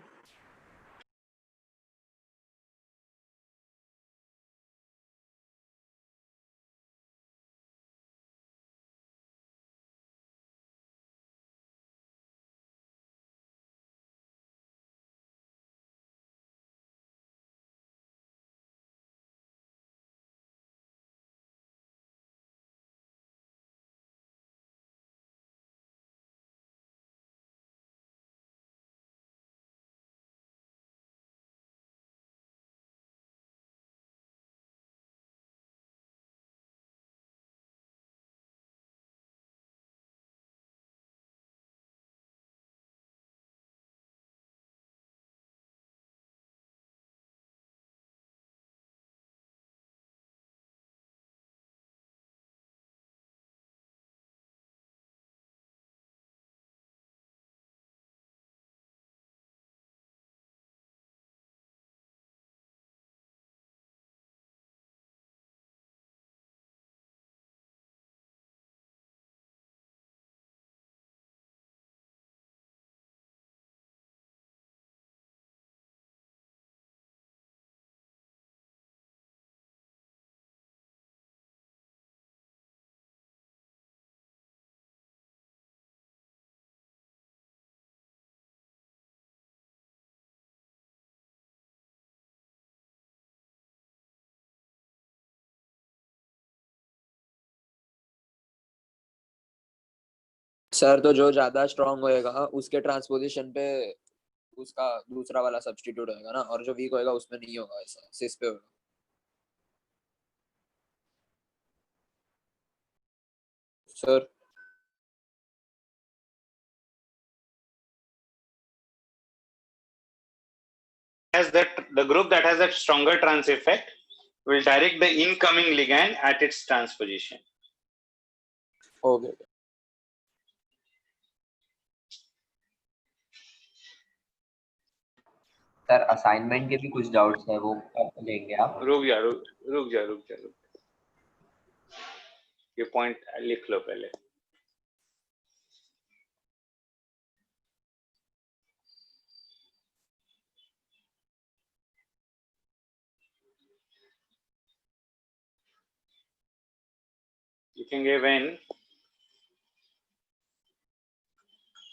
सर तो जो ज्यादा स्ट्रांग होएगा उसके ट्रांसपोजिशन पे उसका दूसरा वाला सब्स्टिट्यूट होएगा ना, और जो वीक होएगा उसमें नहीं होगा, ऐसा सिस पे होगा। Sir As that the group that has a stronger trans effect will direct the incoming ligand at its transposition. Okay. Sir assignment के भी कुछ डाउट्स है, वो कब लेंगे आप? रुक जा ये पॉइंट लिख लो पहले। लिखेंगे when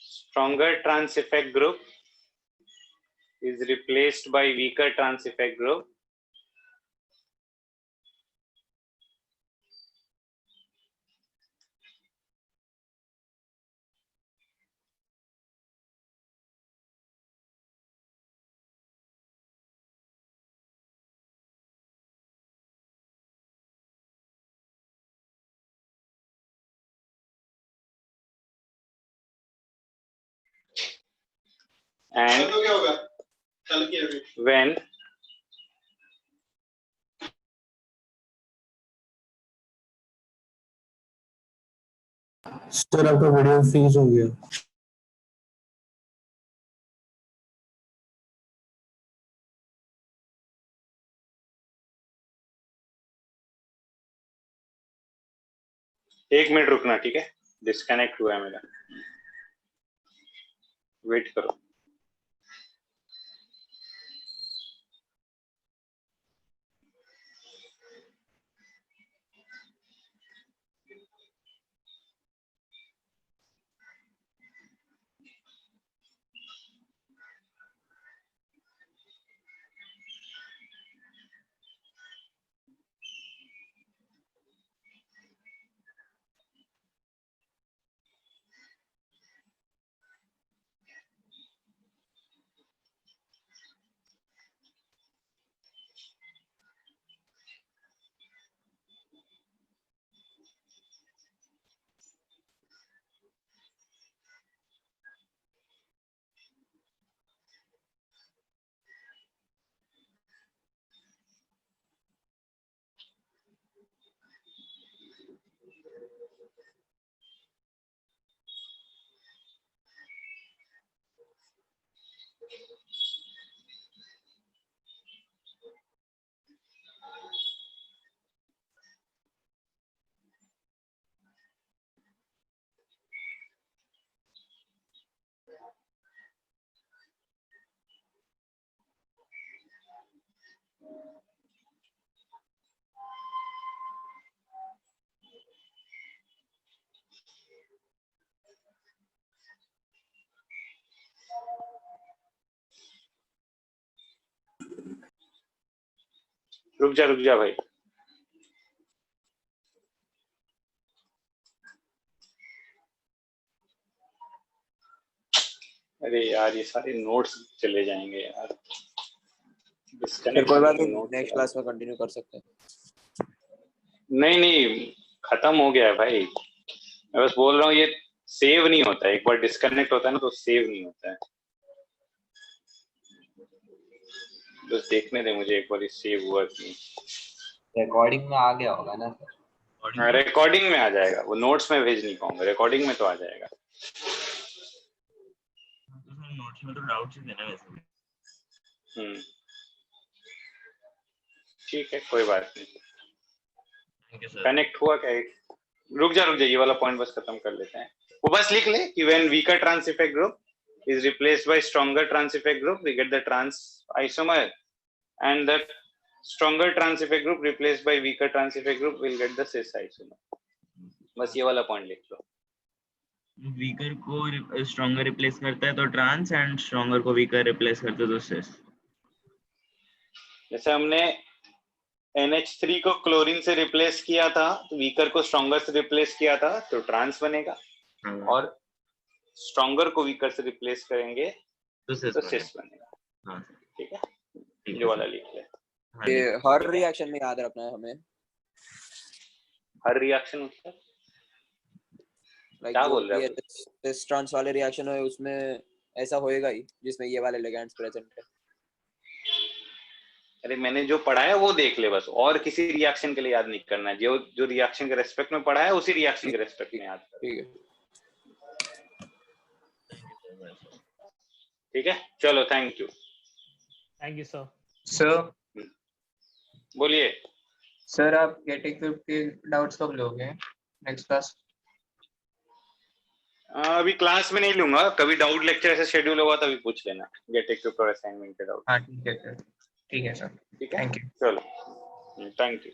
stronger trans effect group is replaced by weaker trans effect group, and when sir आपका वीडियो फ्रीज हो गया। एक मिनट रुकना, ठीक है? डिस्कनेक्ट हुआ है मेरा, वेट करो। रुक जा भाई। अरे यार ये सारे नोट्स चले जाएंगे यार। फिर कोई बात नहीं, नेक्स्ट क्लास में कंटिन्यू कर सकते हैं। नहीं खत्म हो गया है भाई। मैं बस बोल रहा हूँ ये सेव नहीं होता है, एक बार डिस्कनेक्ट होता है ना तो सेव नहीं होता है। बस देखने दे मुझे एक बार सेव हुआ कि रिकॉर्डिंग में आ गया होगा ना सर? रिकॉर्डिंग में आ जाएगा, वो नोट्स में भेज नहीं पाऊंगा, रिकॉर्डिंग में तो आ जाएगा। नोट्स में तो डाउट्स ही देना वैसे भी। ठीक है कोई बात नहीं। Thank you sir. कनेक्ट हुआ क्या? रुक जा ये वाला पॉइंट बस खत्म कर लेते हैं। वो बस लिख ले कि when weaker trans effect group is replaced by stronger trans effect group we get the trans isomer and the stronger trans effect group replaced by weaker trans effect group will get the cis isomer. बस ये वाला point लिख लो। Weaker को stronger replace करता है तो trans, and stronger को वीकर रिप्लेस करता है तो सिस। जैसे हमने NH3 को क्लोरीन से रिप्लेस किया था तो वीकर को स्ट्रॉन्गर से रिप्लेस किया था तो ट्रांस बनेगा, और स्ट्रॉन्गर को वीकर से रिप्लेस करेंगे तो सिस बनेगा। ठीक है ये वाला लिख ले। ये हर रिएक्शन में याद रखना है हमें। हर रिएक्शन मतलब क्या बोल रहे हो? इस ट्रांस वाले रिएक्शन है उसमें ऐसा होएगा ही जिसमें ये वाले लिगेंड्स प्रेजेंट है। अरे मैंने जो पढ़ा है वो देख ले बस, और किसी रिएक्शन के लिए याद नहीं करना है। जो रिएक्शन के रेस्पेक्ट में पढ़ा है उसी रिएक्शन के रेस्पेक्ट में याद कर। ठीक है चलो थैंक यू सर। सर बोलिए। सर आप गेट इक्विप्ड के डाउट्स कब लोगे नेक्स्ट क्लास? अभी क्लास में नहीं लूंगा, कभी डाउट लेक्चर ऐसे शेड्यूल होगा तभी पूछ लेना गेट इक्विप्ड और असाइनमेंट के डाउट। हाँ ठीक है सर। ठीक है थैंक यू। चलो थैंक यू।